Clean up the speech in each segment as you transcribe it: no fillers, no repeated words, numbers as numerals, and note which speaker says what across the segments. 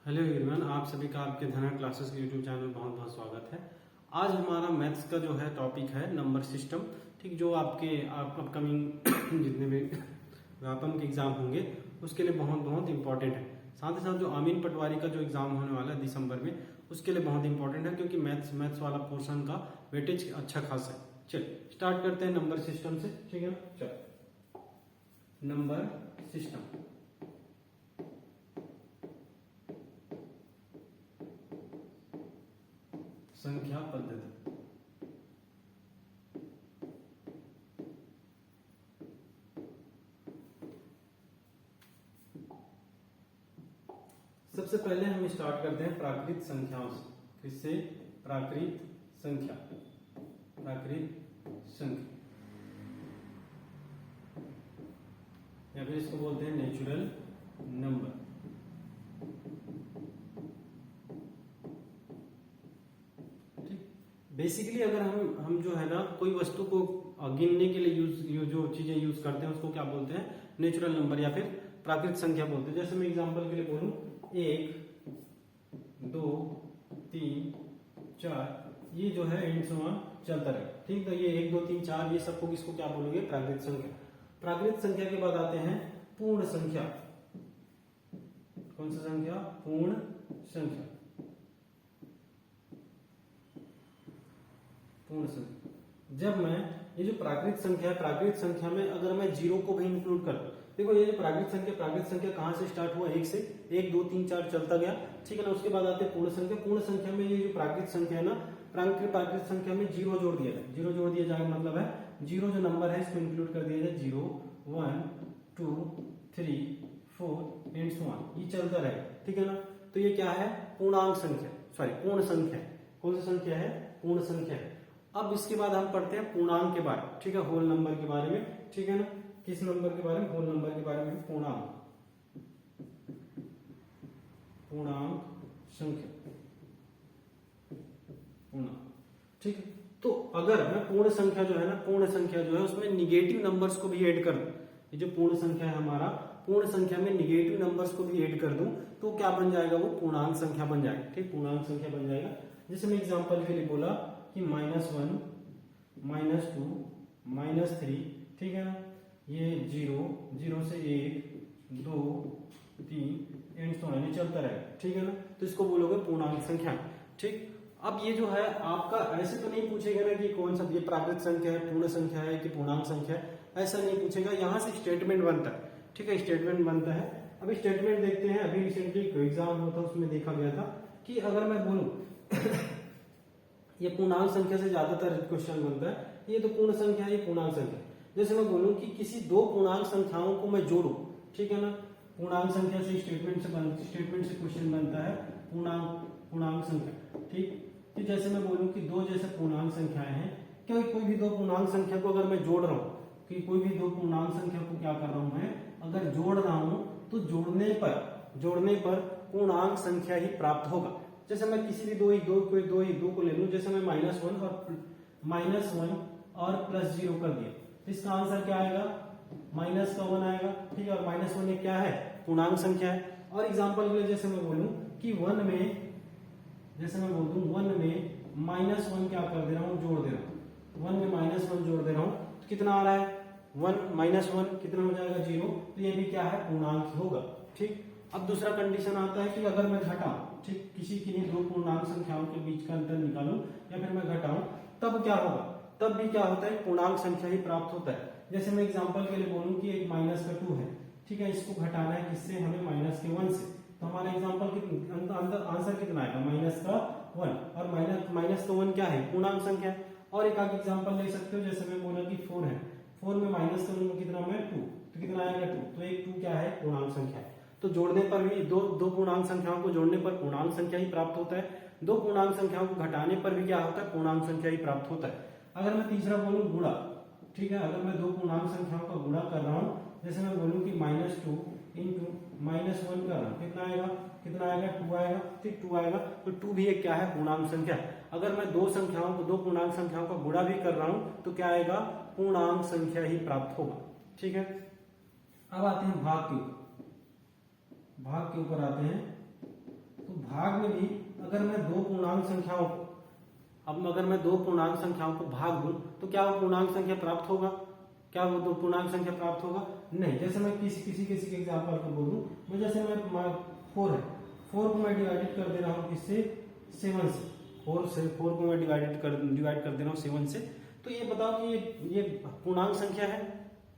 Speaker 1: Hello everyone, आप सभी का आपके धना क्लासेस के यूट्यूब चैनल में बहुत बहुत स्वागत है। आज हमारा मैथ्स का जो है टॉपिक है नंबर सिस्टम। ठीक, जो आपके अपकमिंग जितने भी व्यापम के एग्जाम होंगे उसके लिए बहुत बहुत इंपॉर्टेंट है। साथ ही साथ जो अमीन पटवारी का जो एग्जाम होने वाला है दिसंबर में, उसके लिए बहुत इंपॉर्टेंट है, क्योंकि मैथ्स वाला पोर्शन का वेटेज अच्छा खासा है। चलिए स्टार्ट करते हैं नंबर सिस्टम से। ठीक है ना, चलो नंबर सिस्टम। संख्या पद्धति। सबसे पहले हम स्टार्ट करते हैं प्राकृत संख्याओं से। किससे? प्राकृत संख्या। प्राकृत संख्या या फिर इसको बोलते हैं नेचुरल नंबर। बेसिकली अगर हम जो है ना कोई वस्तु को गिनने के लिए जो चीजें यूज करते हैं उसको क्या बोलते हैं? नेचुरल नंबर या फिर प्राकृत संख्या बोलते हैं। जैसे मैं एग्जांपल के लिए बोलूं 1 2 3 4, ये जो है एंड सो ऑन चलता रहे। ठीक, तो ये 1 2 3 4 ये सबको किसको क्या बोलोगे? प्राकृत संख्या। प्राकृत संख्या के बाद आते हैं पूर्ण संख्या। कौन सा संख्या? पूर्ण संख्या। पूर्ण संख्या। जब मैं ये जो प्राकृत संख्या है, प्राकृत संख्या में अगर मैं जीरो को भी इंक्लूड कर, देखो ये जो प्राकृत संख्या कहां से स्टार्ट हुआ? 1 से। 1 2 3 4 चलता गया। ठीक है ना, उसके बाद आते हैं पूर्ण संख्या। पूर्ण संख्या में ये जो प्राकृत संख्या है ना, प्राकृत संख्या में जीरो जोड़ दिया जाए। जीरो जोड़ दिया जाए मतलब है जीरो जो नंबर है इसको इंक्लूड कर दिया जाए। 0 1 2 3 4 एंड सो ऑन, ये चलता रहे। ठीक है ना, तो ये क्या है? पूर्णांक संख्या, सॉरी पूर्ण संख्या। कौन सी संख्या है? पूर्ण संख्या है। अब इसके बाद हम पढ़ते हैं पूर्णांक के बारे में। ठीक है, होल नंबर के बारे में। ठीक है ना, किस नंबर के बारे में? होल नंबर के बारे में। पूर्णांक, पूर्णांक संख्या, पूर्णांक। ठीक है, तो अगर मैं पूर्ण संख्या जो है ना, पूर्ण संख्या जो है उसमें निगेटिव नंबर्स को भी ऐड कर दूं, ये जो पूर्ण संख्या है हमारा, पूर्ण संख्या में निगेटिव नंबर्स को भी ऐड कर दूं तो क्या बन जाएगा? वो पूर्णांक संख्या बन जाएगा। ठीक, पूर्णांक संख्या बन जाएगा। जैसे मैं एग्जांपल के लिए बोला कि -1 -2 -3, ठीक है ना, ये 0 0 से 1 2 3 एंड सो ऑन, ये चलता रहेगा। ठीक है ना, तो इसको बोलोगे पूर्णांक संख्या। ठीक, अब ये जो है आपका ऐसे तो नहीं पूछेगा ना कि कौन सा ये प्राकृत संख्या है, पूर्ण संख्या है कि पूर्णांक संख्या है, ऐसा नहीं पूछेगा। यहां से स्टेटमेंट बनता है। ठीक है, स्टेटमेंट बनता है। अभी स्टेटमेंट देखते हैं। अभी रिसेंटली एग्जाम हुआ था, उसमें देखा गया था कि अगर मैं बोलूं ये पूर्णांक संख्या से ज्यादातर क्वेश्चन बनता है, ये तो पूर्ण संख्या है, ये पूर्णांक संख्या। जैसे मैं बोलूं कि किसी दो पूर्णांक संख्याओं को मैं जोड़ूं, ठीक है ना, पूर्णांक संख्या से स्टेटमेंट से क्वेश्चन बनता है पूर्णांक संख्या। ठीक, तो जैसे मैं बोलूं कि दो जैसे पूर्णांक संख्याएं हैं, क्या कोई भी दो पूर्णांक संख्या को अगर मैं जोड़ रहा हूं, कि कोई भी दो पूर्णांक संख्या को क्या कर रहा हूं मैं, अगर जोड़ रहा हूं तो जोड़ने पर पूर्णांक संख्या ही प्राप्त होगा। जैसे मैं किसी भी दो को ले लूं, जैसे मैं -1 और +0 कर दिया, तो इसका आंसर क्या आएगा? माइनस का 1 आएगा। ठीक है, और -1 एक क्या है? पूर्णांक संख्या है। और एग्जांपल के लिए जैसे मैं बोलूं कि 1 में, जैसे मैं बोल दूं 1 में -1 क्या कर दे रहा हूं? जोड़ दे रहा हूं। 1 में -1 जोड़ दे रहा हूं तो कितना आ रहा है? 1 -1 कितना हो जाएगा? 0। तो ये भी क्या है? पूर्णांक होगा। ठीक, अब दूसरा कंडीशन आता है कि अगर मैं घटाऊं, ठीक, किसी किन्हीं दो पूर्णांक संख्याओं के बीच का अंतर निकालूं या फिर मैं घटाऊं, तब क्या होगा? तब भी क्या होता है? पूर्णांक संख्या ही प्राप्त होता है। जैसे मैं एग्जांपल के लिए बोलूं कि एक -2 है, ठीक है, इसको घटाना है किससे? हमें -1 से। तो हमारा एग्जांपल आंसर कितना आएगा? -1। और -1 क्या है? पूर्णांक संख्या। और एक आगे एग्जांपल ले सकते हो, जैसे मैं बोला कि 4 है, 4 में -1 में कितना? मैं 2, तो कितना आएगा? 2। तो एक 2 क्या है? पूर्णांक संख्या है। तो जोड़ने पर भी दो पूर्णांक संख्याओं को जोड़ने पर पूर्णांक संख्या ही प्राप्त होता है। दो पूर्णांक संख्याओं को घटाने पर भी क्या होता है? पूर्णांक संख्या ही प्राप्त होता है। अगर मैं तीसरा बोलूं गुणा, ठीक है, अगर मैं दो पूर्णांक संख्याओं का गुणा कर रहा हूं, जैसे मैं बोलूं कि -2 इंटू -1 कर रहा हूं, कितना आएगा? 2 आएगा। ठीक, 2 आएगा। तो 2 भी एक क्या है? पूर्णांक संख्या। अगर मैं दो पूर्णांक संख्याओं का गुणा भी कर रहा हूं तो क्या आएगा? पूर्णांक संख्या ही प्राप्त होगा। ठीक है, अब आते हैं भाग के ऊपर। भाग के ऊपर आते हैं भाग में भी अगर मैं दो पूर्णांक संख्याओं को, अब अगर मैं दो पूर्णांक संख्याओं को भाग दूं तो क्या वो पूर्णांक संख्या प्राप्त होगा? क्या वो दो पूर्णांक संख्या प्राप्त होगा? नहीं। जैसे मैं किसी के एग्जांपल को बोलूं, मैं जैसे मैं 4 है, 4 को मैं डिवाइडेड कर दे रहा हूं किससे? 7 से। 4 को मैं डिवाइड कर दे रहा हूं 7 से। तो ये बताओ कि ये पूर्णांक संख्या है?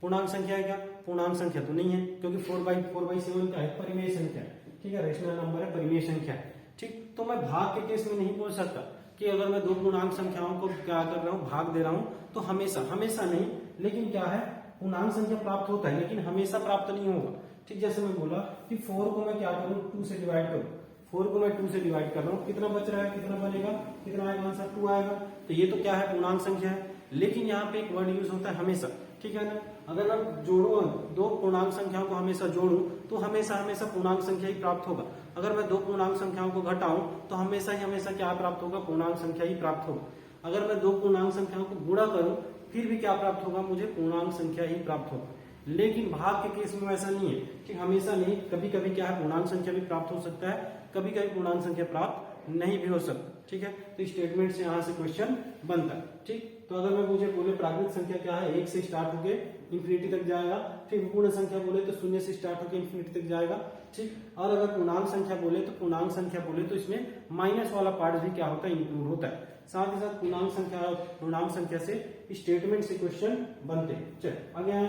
Speaker 1: पूर्णांक संख्या है क्या? पूर्णांक संख्या तो नहीं है, क्योंकि 4/7 क्या है? परिमेय संख्या है। ठीक है, रेशनल नंबर है, परिमेय संख्या है। ठीक, तो मैं भाग के केस में नहीं बोल सकता कि अगर मैं दो पूर्णांक संख्याओं को क्या कर रहा हूं, भाग दे रहा हूं, तो हमेशा नहीं, लेकिन क्या है, पूर्णांक संख्या प्राप्त होता है, लेकिन हमेशा प्राप्त नहीं होगा। ठीक, जैसे मैं बोला कि 4 को मैं क्या करूं? 2 से डिवाइड करूं। 4 को मैं 2 से डिवाइड कर रहा हूं, कितना बच रहा है? कितना बनेगा? कितना आएगा आंसर? 2 आएगा। तो ये तो क्या है? पूर्णांक संख्या है। लेकिन यहाँ पे एक वर्ड यूज होता है हमेशा। ठीक है ना, अगर मैं जोड़ू दो पूर्णांक संख्याओं को हमेशा जोड़ू तो हमेशा पूर्णांक संख्या ही प्राप्त होगा। अगर मैं दो पूर्णांक संख्याओं को घटाऊं तो हमेशा क्या प्राप्त होगा? पूर्णांक संख्या ही प्राप्त होगा। अगर मैं दो पूर्णांक संख्याओं को गुणा करूं फिर भी क्या प्राप्त होगा? मुझे पूर्णांक संख्या ही प्राप्त होगा। लेकिन भाग के केस में ऐसा नहीं है कि हमेशा नहीं, कभी कभी क्या है, पूर्णांक संख्या भी प्राप्त हो सकता है, कभी कभी पूर्णांक संख्या प्राप्त नहीं भी हो सकता। ठीक है, तो स्टेटमेंट से यहाँ से क्वेश्चन बनता है। ठीक, तो अगर मुझे बोले प्राकृतिक संख्या क्या है? 1 से स्टार्ट होके इंफिनिटी तक जाएगा। ठीक, पूर्ण संख्या बोले तो 0 से स्टार्ट होकर इंफिनिटी तक जाएगा। ठीक, और अगर पूर्णांक संख्या बोले तो इसमें माइनस वाला पार्ट भी क्या होता है? इंक्लूड होता है। साथ ही साथ पूर्णांक संख्या से स्टेटमेंट से क्वेश्चन बनते हैं। चलिए आगे आए।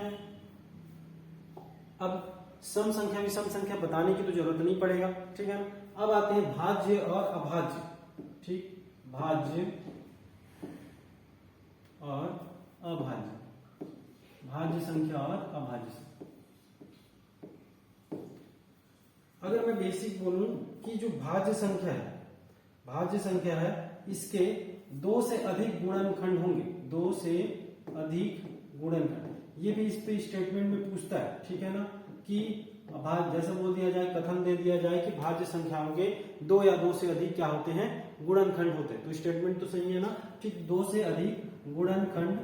Speaker 1: अब सम संख्या विषम संख्या बताने की तो जरूरत नहीं पड़ेगा। ठीक है, अब आते हैं भाज्य और अभाज्य। ठीक, भाज्य और अभाज्य, भाज्य संख्या और अभाज्य संख्या। अगर मैं बेसिक बोलूं कि जो भाज्य संख्या है इसके 2 से अधिक गुणनखंड होंगे, 2 से अधिक गुणनखंड, ये भी इस पे स्टेटमेंट में पूछता है। ठीक है ना, कि जैसे बोल दिया जाए, कथन दे दिया जाए कि भाज्य संख्याओं के 2 या 2 से अधिक क्या होते हैं? गुणनखंड होते हैं। तो स्टेटमेंट तो सही है ना। ठीक, 2 से अधिक गुणनखंड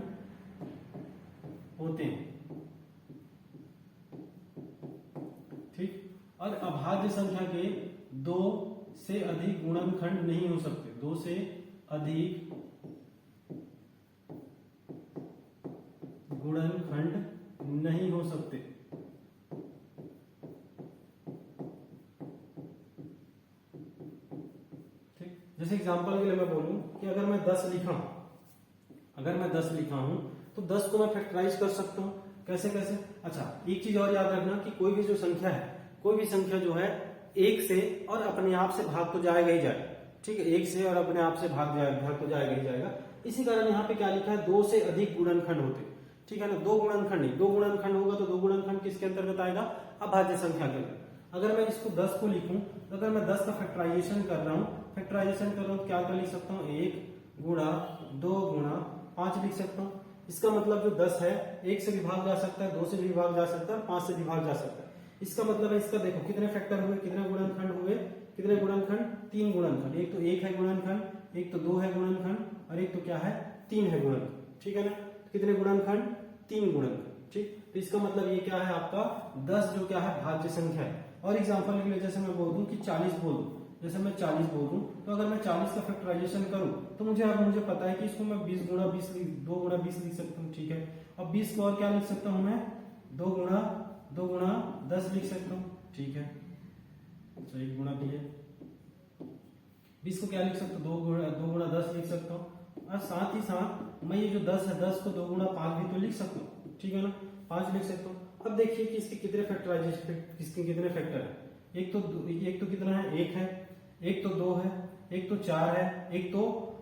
Speaker 1: होते हैं। ठीक, और अभाज्य संख्या के 2 से अधिक गुणनखंड नहीं हो सकते। 2 से अधिक गुणनखंड नहीं हो सकते। ठीक, जैसे एग्जांपल के लिए मैं बोलूं कि अगर मैं 10 लिखा हूं तो 10 को मैं फैक्टराइज कर सकता हूं। कैसे? अच्छा, एक चीज और याद रखना कि कोई भी संख्या जो है 1 से और अपने आप से भाग तो जाएगा ही जाएगा। ठीक है, 1 से और अपने आप से भाग तो जाएगा ही जाएगा। इसी कारण यहाँ पे क्या लिखा है? 2 से अधिक गुणनखंड होते। ठीक है ना, 2 गुणनखंड नहीं, 2 गुणनखंड होगा तो 2 गुणनखंड किसके अंतर्गत आएगा? अभाज्य संख्या के अंतर्गत। अगर मैं इसको 10 को लिखूं तो अगर मैं 10 का फैक्टराइजेशन कर रहा हूं तो क्या लिख सकता हूं? 1 गुणा 2 गुणा 5 लिख सकता हूं। इसका मतलब जो 10 है 1 से भी भाग जा सकता है, 2 से भी भाग जा सकता है, 5 से भी भाग जा सकता है। इसका मतलब है, इसका देखो कितने फैक्टर हुए, कितने गुणनखंड हुए? कितने गुणनखंड? 3 गुणनखंड। एक तो 1 है गुणनखंड, एक तो 2 है गुणनखंड और एक तो क्या है? 3 है गुणनखंड। ठीक है ना, कितने गुणनखंड? 3 गुणनखंड। ठीक, तो इसका मतलब ये क्या है आपका? 10 जो क्या है? भाज्य संख्या है। और एग्जांपल के लिए जैसे मैं बोल दूं कि 40 बोल दूं, जैसे मैं 40 बोल दूं तो अगर मैं 40 का फैक्टराइजेशन करूं तो मुझे पता है कि इसको मैं 20 गुणा 20 2 गुणा 20 लिख सकता हूं। ठीक है, अब 20 को और क्या लिख सकता हूं मैं? 2 गुणा 10 लिख सकता हूं। ठीक है, अच्छा 1 गुणा भी है। 20 को क्या लिख सकता हूं? 2 गुणा 10 लिख सकता हूं। और साथ ही साथ मैं ये जो 10 है 10 को 2 गुणा 5 भी तो लिख सकता हूँ। ठीक है ना, 5 लिख सकता हूँ। अब देखिए कि इसके कितने फैक्टर है? एक तो कितना है? 1 है, एक तो 2 है, एक तो 4 है, एक तो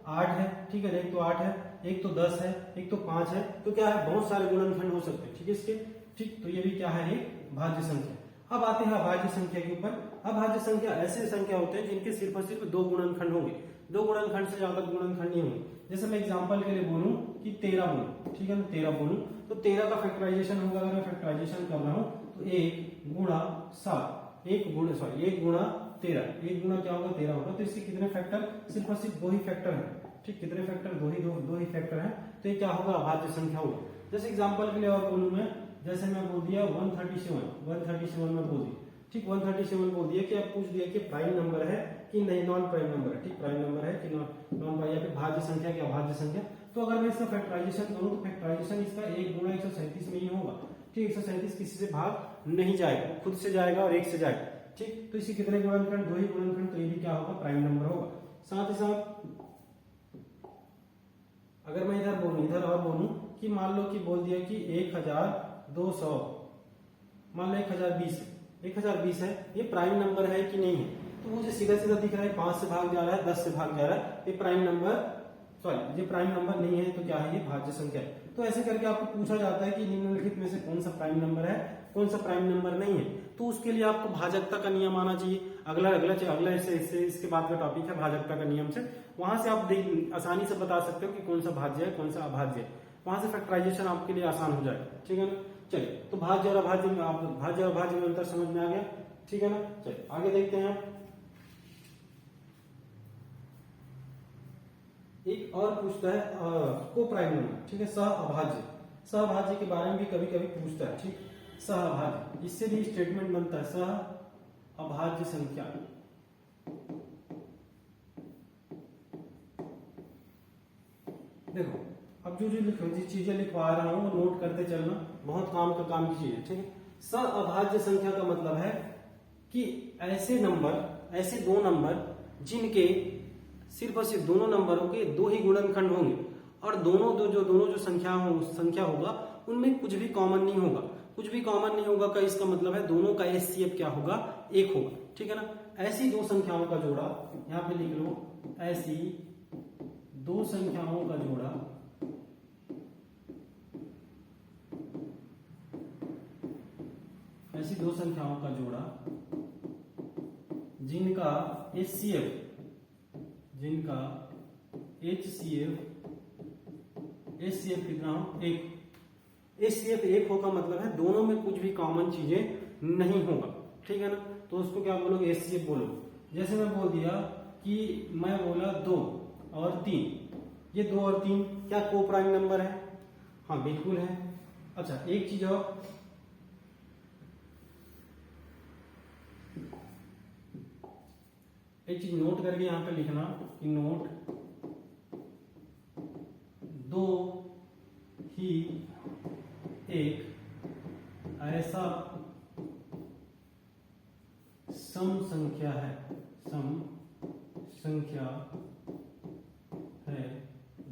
Speaker 1: 8 है। ठीक है, एक तो 8 है, एक तो 10 है, एक तो 5 है। तो क्या है? बहुत सारे गुणनखंड हो सकते हैं। ठीक है, इसके ठीक, तो ये भी क्या है? एक भाज्य संख्या। अब आते हैं अभाज्य संख्या के ऊपर। अभाज्य संख्या ऐसे संख्या होते हैं जिनके सिर्फ और सिर्फ 2 गुणनखंड होंगे, 2 गुणनखंड से ज्यादा गुणनखंड नहीं होंगे। जैसे मैं एग्जांपल के लिए बोलूं कि 13 बोलूं। ठीक है ना, 13 बोलूं तो 13 का फैक्टराइजेशन होगा। अगर मैं फैक्टराइजेशन कर रहा हूं तो 1 गुणा 7, 1 गुणा 13, 1 गुणा क्या होगा? 13 होगा। तो इसके कितने फैक्टर? सिर्फ और सिर्फ 2 ही फैक्टर है। ठीक, कितने फैक्टर? 2 ही फैक्टर है। तो ये क्या होगा? अभाज्य संख्या होगा। जैसे एग्जांपल के लिए और बोलूं मैं, जैसे मैं बोल दिया 137 में बोल दी ठीक 137 बोल दिया कि अब पूछ दिया कि प्राइम नंबर है कि नहीं नॉन प्राइम नंबर है। ठीक प्राइम नंबर है कि नॉन प्राइम, या फिर भाज्य संख्या क्या अभाज्य संख्या। तो अगर मैं इसका फैक्टराइजेशन करूं तो फैक्टराइजेशन इसका 1 गुणा 137 में ही होगा। ठीक 137 किसी से भाग नहीं जाएगा, खुद से जाएगा और 1 से जाएगा। ठीक तो इसी कितने गुणनखंड, 2 ही गुणनखंड, तो ये भी क्या होगा प्राइम नंबर होगा। साथ ही साथ अगर मैं इधर और बोलूं कि मान लो कि बोल दिया कि 1200, मान लो 1020 है, ये प्राइम नंबर है कि नहीं है। तो मुझे सीधा सीधा दिख रहा है 5 से भाग जा रहा है, 10 से भाग जा रहा है, ये प्राइम नंबर नहीं है, तो क्या है ये भाज्य संख्या है। तो ऐसे करके आपको पूछा जाता है कि निम्नलिखित में से कौन सा प्राइम नंबर है, कौन सा प्राइम नंबर नहीं है। तो उसके लिए आपको भाजकता का नियम आना चाहिए। अगला इसके बाद का टॉपिक है भाजकता का नियम से। वहां से आप आसानी से बता सकते हो कि कौन सा भाज्य है, कौन सा अभाज्य है। वहां से फैक्टराइजेशन आपके लिए आसान हो जाएगा। ठीक है ना। चलिए, तो भाज्य और अभाज्य में अंतर समझ में आ गया। ठीक है ना। चलिए आगे देखते हैं। एक और पूछता है को प्राइम नंबर। ठीक है, सहअभाज्य के बारे में भी कभी कभी पूछता है। ठीक, सहअभाज्य, इससे भी स्टेटमेंट बनता है सहअभाज्य संख्या। देखो अब जो चीजें लिखवा रहा हूं वो नोट करते चलना, बहुत काम की चीज है। ठीक है, सहअभाज्य संख्या का मतलब है कि ऐसे दो नंबर जिनके सिर्फ और सिर्फ दोनों नंबरों के 2 ही गुणनखंड होंगे और दोनों जो संख्या होगा उनमें कुछ भी कॉमन नहीं होगा। का इसका मतलब है दोनों का एचसीएफ क्या होगा, 1 होगा। ठीक है ना। ऐसी दो संख्याओं का जोड़ा, यहां पे लिख लो, ऐसी दो संख्याओं का जोड़ा जिनका एचसीएफ कितना हो, 1। एचसीएफ 1 होगा मतलब है दोनों में कुछ भी कॉमन चीजें नहीं होगा। ठीक है ना। तो उसको क्या बोलोगे, एचसीएफ बोलोगे। जैसे मैं बोल दिया कि मैं बोला 2 और 3, ये 2 और 3 क्या को प्राइम नंबर है? हाँ बिल्कुल है। अच्छा एक चीज और, एक चीज नोट करके यहां पे लिखना कि नोट 2 ही एक ऐसा सम संख्या है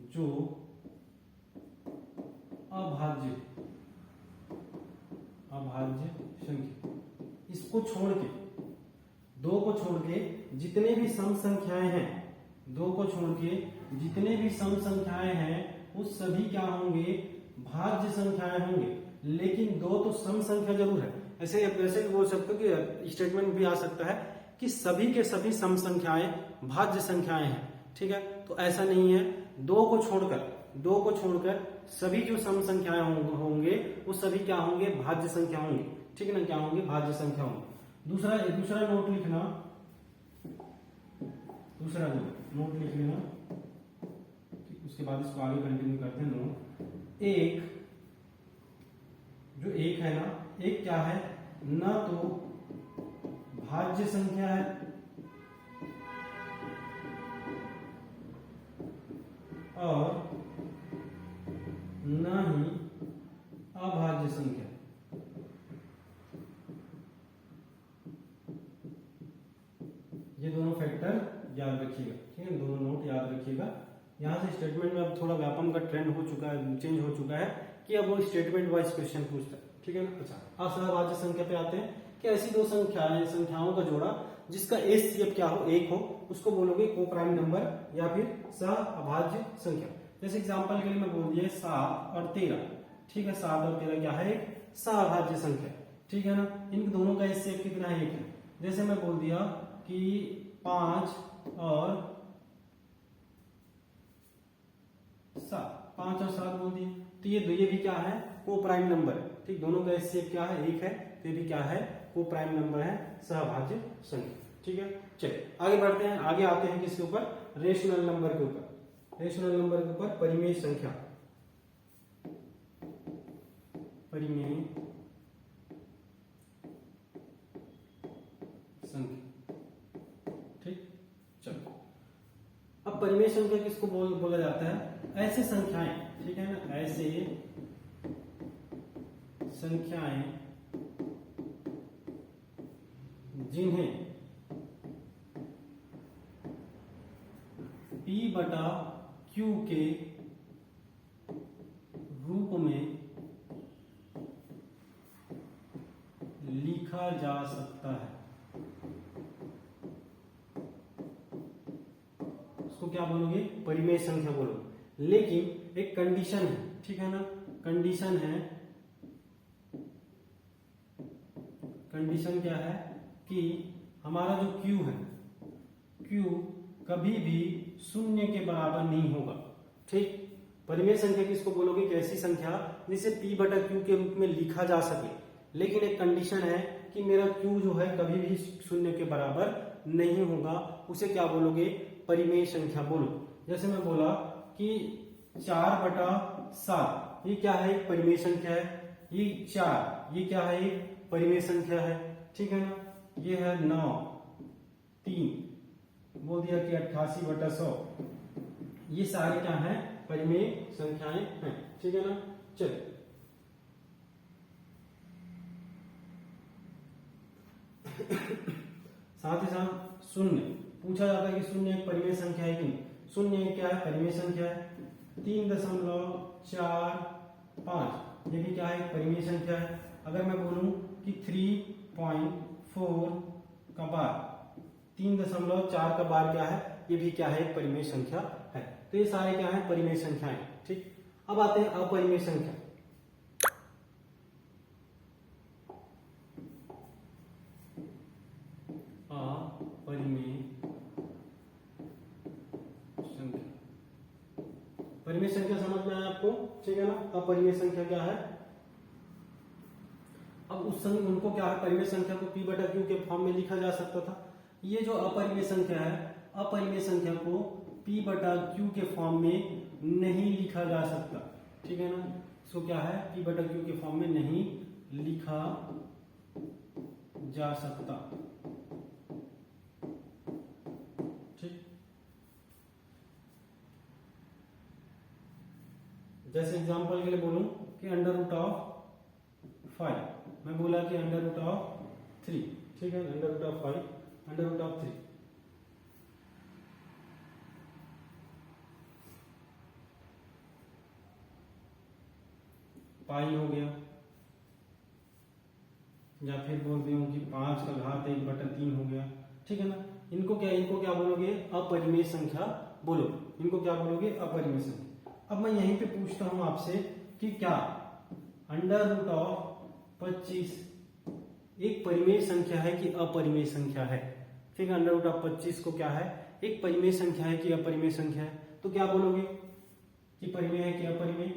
Speaker 1: जो अभाज्य संख्या, इसको छोड़ के, 2 को छोड़ के जितने भी सम संख्याएं हैं, 2 को छोड़ के जितने भी सम संख्याएं हैं वो सभी क्या होंगे, भाज्य संख्याएं होंगे। लेकिन 2 तो सम संख्या जरूर है। ऐसे भी बोल सकते हो कि स्टेटमेंट भी आ सकता है कि सभी के सभी सम संख्याएं भाज्य संख्याएं हैं। ठीक है, तो ऐसा नहीं है। 2 को छोड़कर सभी जो सम संख्याएं होंगे वो सभी क्या होंगे, भाज्य संख्या होंगे। ठीक है ना, क्या होंगे, भाज्य संख्या होंगे। दूसरा नोट लिखना, नोट लिख लेना। उसके बाद इसको आगे कंटिन्यू करते हैं। नोट जो एक है ना, एक क्या है, न तो भाज्य संख्या है और न ही अभाज्य संख्या। ये दोनों फैक्टर याद रखिएगा। ठीक है, दोनों नोट याद रखिएगा। यहां से स्टेटमेंट में अब थोड़ा व्यापम का ट्रेंड हो चुका है, चेंज हो चुका है कि अब वो स्टेटमेंट वाइज क्वेश्चन पूछता है। ठीक है ना। अच्छा असहभाज्य संख्या पे आते हैं कि ऐसी दो संख्याओं का जोड़ा जिसका एचसीएफ क्या हो, 1 हो, उसको बोलोगे को प्राइम नंबर या फिर सहअभाज्य संख्या। जैसे एग्जांपल के लिए मैं बोल दिया 7 और 13। ठीक है, 7 और 13 क्या है, एक सहअभाज्य संख्या। ठीक है ना। इन दोनों का एचसीएफ कितना है, 1 है। जैसे मैं बोल दिया कि 5 और 7 बोल दिए, तो ये भी क्या है, को प्राइम नंबर है। ठीक, दोनों का एचसीएफ क्या है, 1 है, तो ये भी क्या है, को प्राइम नंबर है, सहअभाज्य संख्या। ठीक है, चलिए आगे बढ़ते हैं। आगे आते हैं किसके ऊपर, रेशनल नंबर के ऊपर। रेशनल नंबर के ऊपर परिमेय संख्या, अब परिमेय संख्या किसको बोला जाता है? ऐसे संख्याएं, ठीक है ना, ऐसे संख्याएं जिन्हें P बटा Q के रूप में लिखा जा सकता है, उसको क्या बोलोगे? परिमेय संख्या बोलोगे। लेकिन एक कंडीशन है, ठीक है ना, कंडीशन है, कंडीशन क्या है कि हमारा जो Q है, Q कभी भी शून्य के बराबर नहीं होगा, ठीक। परिमेय संख्या किसको बोलोगे? एक ऐसी संख्या जिसे P बटा Q के रूप में लिखा जा सके, लेकिन एक कंडीशन है कि मेरा Q जो है कभी भी शून्य के बराबर नहीं होगा, उसे क्या बोलोगे? परिमेय संख्या बोलो। जैसे मैं बोला कि 4/7, ये क्या है? एक परिमेय संख्या है। ये 4, ये क्या है? एक परिमेय संख्या है, ठीक है ना। ये है 9, 3 बोल दिया कि 88/100, ये सारे क्या है? परिमेय संख्याएं हैं, ठीक है ना। चलो साथ ही साथ शून्य पूछा जाता है कि शून्य एक परिमेय संख्या है कि नहीं? शून्य क्या है? परिमेय संख्या है। 3.45 ये भी क्या है? परिमेय संख्या है। अगर मैं बोलूं कि 3.4 का बार, 3.4 का बार क्या है? ये भी क्या है? परिमेय संख्या है। तो ये सारे क्या है? परिमेय संख्याएं, ठीक। अब आते हैं अपरिमेय संख्या। अपरिमेय संख्या, परिमेय संख्या समझ में आया आपको, ठीक है ना। अपरिमेय संख्या क्या है? अब उस समय उनको क्या है? परिमेय संख्या को P बटा Q के फॉर्म में लिखा जा सकता था। ये जो अपरिमेय संख्या है, अपरिमेय संख्या को P बटा Q के फॉर्म में नहीं लिखा जा सकता, ठीक है ना। इसको क्या है? P बटा Q के फॉर्म में नहीं लिखा जा सकता, ठीक। जैसे एग्जांपल के लिए बोलूं कि √5, मैं बोला कि √3, ठीक है, √5, √3, पाई हो गया, या फिर बोल दूं कि 5⁻1/3 हो गया, ठीक है ना। इनको क्या बोलोगे? अपरिमेय संख्या बोलो। इनको क्या बोलोगे? अपरिमेय संख्या। अब मैं यहीं पे पूछता हूं आपसे कि क्या √25 एक परिमेय संख्या है कि अपरिमेय संख्या है? ठीक है, √25 को क्या है? एक परिमेय संख्या है कि अपरिमेय संख्या है? तो क्या बोलोगे कि परिमेय है कि अपरिमेय,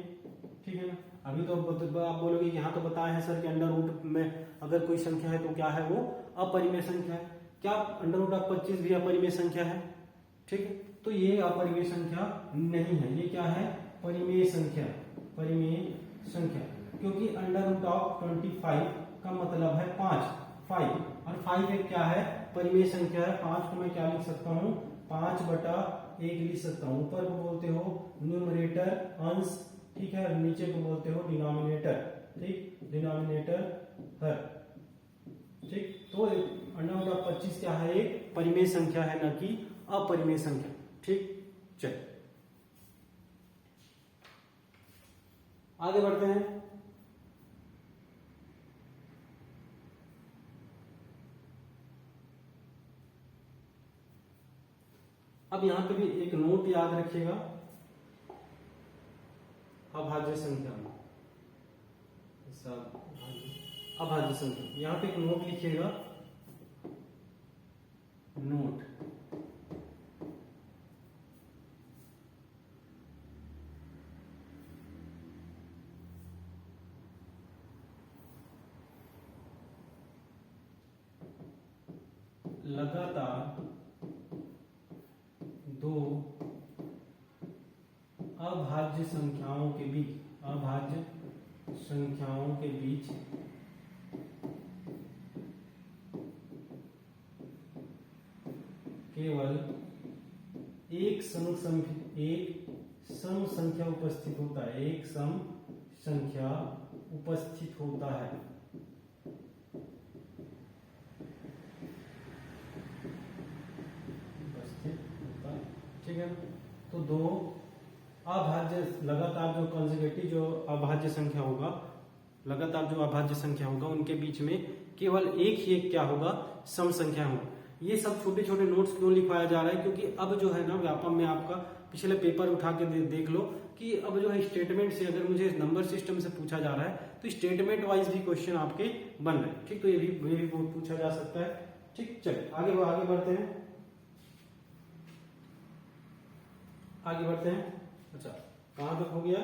Speaker 1: ठीक है ना। अभी तो आप बोलोगे यहाँ तो बताया है सर कि √, में अगर कोई संख्या है तो क्या है? वो अपरिमेय संख्या है। क्या √25 भी अपरिमेय संख्या है? ठीक है, तो ये अपरिमेय संख्या नहीं है, ये क्या है? परिमेय संख्या, परिमेय संख्या। क्योंकि √25 का मतलब है 5, और 5 एक क्या है? परिमेय संख्या है। 5 को मैं क्या लिख सकता हूँ? 5/1 लिख सकता हूँ। ऊपर को बोलते हो न्यूमरेटर, अंश, ठीक है, नीचे को बोलते हो डिनोमिनेटर, ठीक, डिनोमिनेटर हर, ठीक। तो √25 क्या है? एक परिमेय संख्या है, न कि अपरिमेय संख्या, ठीक। चल आगे बढ़ते हैं। अब यहां पे भी एक नोट याद रखिएगा, अभाज्य संख्या में अभाज्य संख्या, यहां पे एक नोट लिखिएगा, नोट। लगातार दो अभाज्य संख्याओं के बीच, अभाज्य संख्याओं के बीच केवल एक सम संख्या उपस्थित होता है, एक सम संख्या उपस्थित होता है। ठीक है, तो दो अभाज्य लगातार जो कंसेक्यूटिव जो अभाज्य संख्या होगा, लगातार जो अभाज्य संख्या होगा उनके बीच में केवल एक ही एक क्या होगा, सम संख्या होगा। ये सब छोटे छोटे नोट्स क्यों लिखवाया जा रहा है, क्योंकि अब जो है ना व्यापम में आपका पिछले पेपर उठा के देख लो कि अब जो है स्टेटमेंट से अगर मुझे नंबर सिस्टम से पूछा जा रहा है तो स्टेटमेंट वाइज भी क्वेश्चन आपके बन रहे हैं। ठीक, तो ये भी पूछा जा सकता है। ठीक, चलिए आगे बढ़ते हैं, आगे बढ़ते हैं। अच्छा, कहां तक हो गया?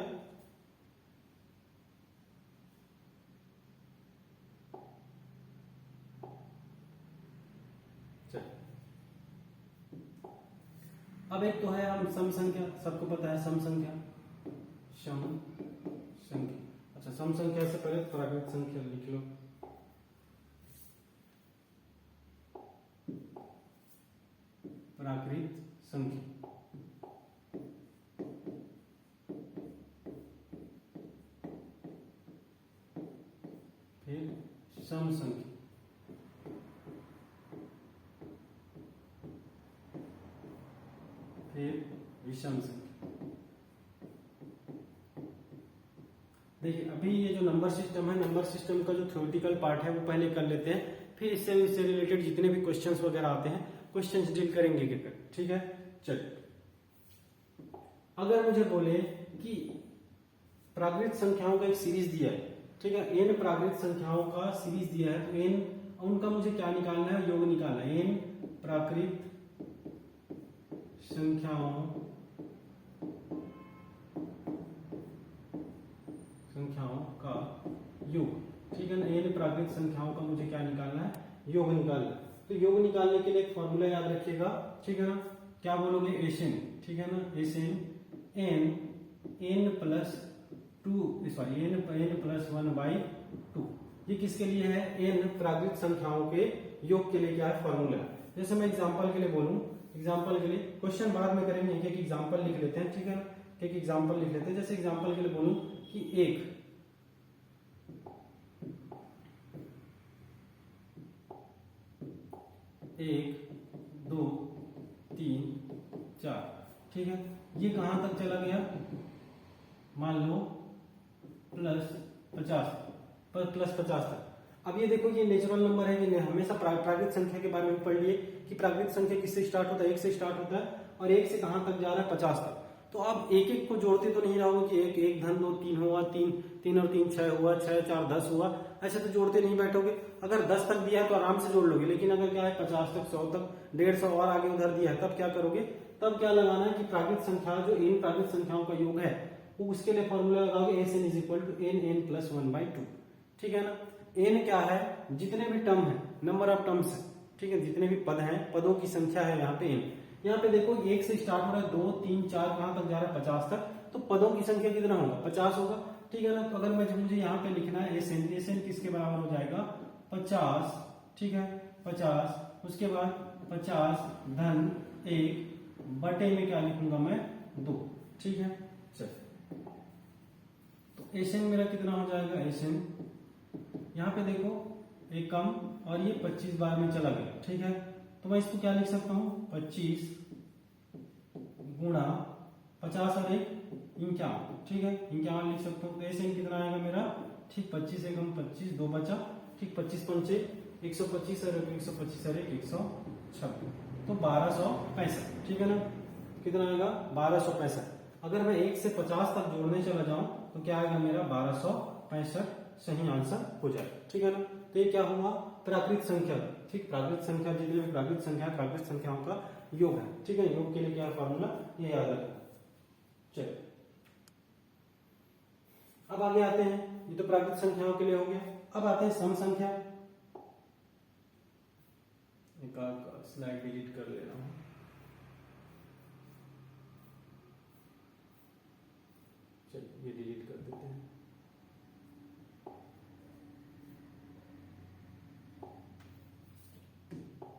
Speaker 1: अब एक तो है हम सम संख्या, सबको पता है सम संख्या, सम संख्या। अच्छा, सम संख्या से पहले प्राकृत संख्या लिख लो। प्राकृत संख्या, फिर सम संख्या, फिर विषम संख्या। देखिए अभी ये जो नंबर सिस्टम है, नंबर सिस्टम का जो थ्योरेटिकल पार्ट है वो पहले कर लेते हैं, फिर इससे रिलेटेड जितने भी क्वेश्चंस वगैरह आते हैं क्वेश्चंस डील करेंगे क्या। ठीक है, चलिए अगर मुझे बोले कि प्राकृत संख्याओं का एक सीरीज दिया है, ठीक है, एन प्राकृत संख्याओं का सीरीज दिया है, तो एन उनका मुझे क्या निकालना है, योग निकालना है। एन प्राकृत संख्याओं का योग, ठीक है ना। एन प्राकृत संख्याओं का मुझे क्या निकालना है, योग निकालना है। तो योग निकालने के लिए एक फॉर्मूला याद रखिएगा, ठीक है ना। क्या बोलोगे, एसएन, ठीक है ना, S N plus two, sorry N plus 1/2। ये किसके लिए है, एन प्राकृत संख्याओं के योग के लिए क्या है, फॉर्मूला। जैसे मैं एग्जांपल के लिए बोलूं, एग्जांपल के लिए क्वेश्चन बाद में करेंगे, एक एक एग्जांपल लिख लेते हैं, ठीक है ना, एक एग्जांपल लिख लेते हैं। जैसे एग्जांपल के लिए बोलूं कि 1 2 3 4, ठीक है, ये कहां तक चला गया, मान लो +50 तक। अब ये देखो ये नेचुरल नंबर है, ये हमेशा प्राकृत संख्या के बारे में पढ़ लिए कि प्राकृत संख्या किससे स्टार्ट होता है, 1 से स्टार्ट होता है, और 1 से कहां तक जा रहा है, 50 तक। तो आप एक एक को जोड़ते तो नहीं रहोगे कि 1 धन 2 3 हुआ, 3 और 3 6 हुआ, 6 4 10 हुआ, ऐसे तो जोड़ते नहीं बैठोगे। अगर 10 तक दिया है तो आराम से जोड़ लोगे, लेकिन अगर क्या है 50 तक, 100 तक, 150 और आगे उधर दिया है, तब क्या करोगे, तब क्या लगाना है कि प्राकृत संख्या जो इन प्राकृत संख्याओं का योग है वो उसके लिए फॉर्मूला लगाओगे, S N is equal to N plus 1/2, ठीक है ना। एन क्या है, जितने भी टर्म है, नंबर ऑफ टर्म्स है, ठीक है, जितने भी पद हैं, पदों की संख्या है यहाँ पे एन। यहाँ पे देखो 1 से स्टार्ट हो रहा है, 2 3 4 कहां तक जा रहा है, 50 तक, तो पदों की संख्या कितना होगा, 50 होगा, ठीक है ना। तो अगर मुझे यहाँ पे लिखना है एस एन किसके बराबर हो जाएगा, 50, ठीक है, 50, उसके बाद 50 धन 1 बटे में क्या लिखूंगा मैं, 2, ठीक है। चल तो एसएन मेरा कितना हो जाएगा, एसएन यहाँ पे देखो एक कम और ये 25 बार में चला गया, ठीक है। तो मैं इसको क्या लिख सकता हूँ, 25 गुणा 50 और 1 51, ठीक है, 51 लिख सकता हूँ। तो एसएन कितना आएगा मेरा, ठीक 25 से कम 25, 2 बचा, ठीक 25 पंचे 125 और 125 और 126, तो 1265, ठीक है ना। कितना आएगा, 1265। अगर मैं 1 से 50 तक जोड़ने चला जाऊं तो क्या आएगा मेरा, 1265 सही आंसर हो जाएगा, ठीक है ना। तो ये क्या हुआ, प्राकृत संख्या, ठीक, प्राकृत संख्या जितने भी प्राकृत संख्याओं का योग है, ठीक है। योग के लिए क्या फॉर्मूला, ये याद रखना। चलिए अब आगे आते हैं, ये तो प्राकृत संख्याओं के लिए हो गया। अब आते हैं सम संख्या। एक स्लाइड डिलीट कर ले रहा हूं, चलिए ये डिलीट कर देते हैं।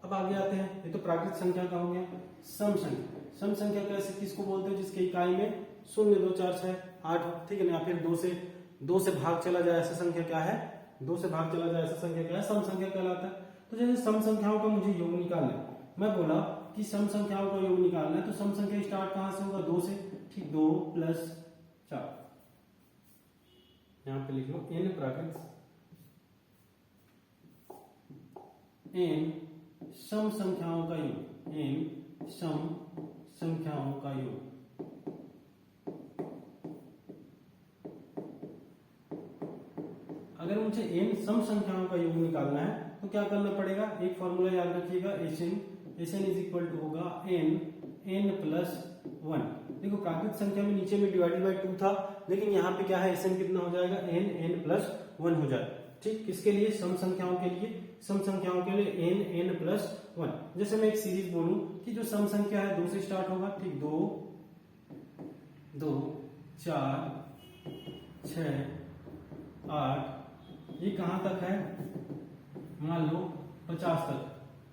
Speaker 1: अब अब आगे आते हैं, ये तो प्राकृत संख्या का हो गया। सम संख्या, सम संख्या कैसे किसको बोलते हैं? जिसके इकाई में 0, 2, 4, 6, 8, ठीक है ना, या फिर 2 से भाग चला जाए ऐसा संख्या क्या है? 2 से भाग चला जाए ऐसा संख्या क्या है? सम संख्या कहलाता है। तो जैसे सम संख्याओं का मुझे योग निकालना है, मैं बोला कि सम संख्याओं का योग निकालना है, तो सम संख्या स्टार्ट कहां से होगा? 2 से, ठीक। 2 + 4, यहां पे लिख लो n प्राकृत n सम संख्याओं का योग, n सम संख्याओं का योग। अगर मुझे n सम संख्याओं का योग निकालना है तो क्या करना पड़ेगा? एक फॉर्मूला याद रखिएगा, Sn इज होगा n + 1। देखो प्राकृत संख्या में नीचे में डिवाइडेड बाय 2 था, लेकिन यहाँ पे क्या है? Sn कितना हो जाएगा? n + 1 हो जाएगा, ठीक। किसके लिए? सम संख्याओं के लिए। सम संख्याओं के लिए n + 1। जैसे मैं एक सीरीज बोलूं कि जो सम संख्या है 2 से स्टार्ट होगा, ठीक। 2, 2, 4, 6, 8, ये कहां तक है? मान लो 50 तक।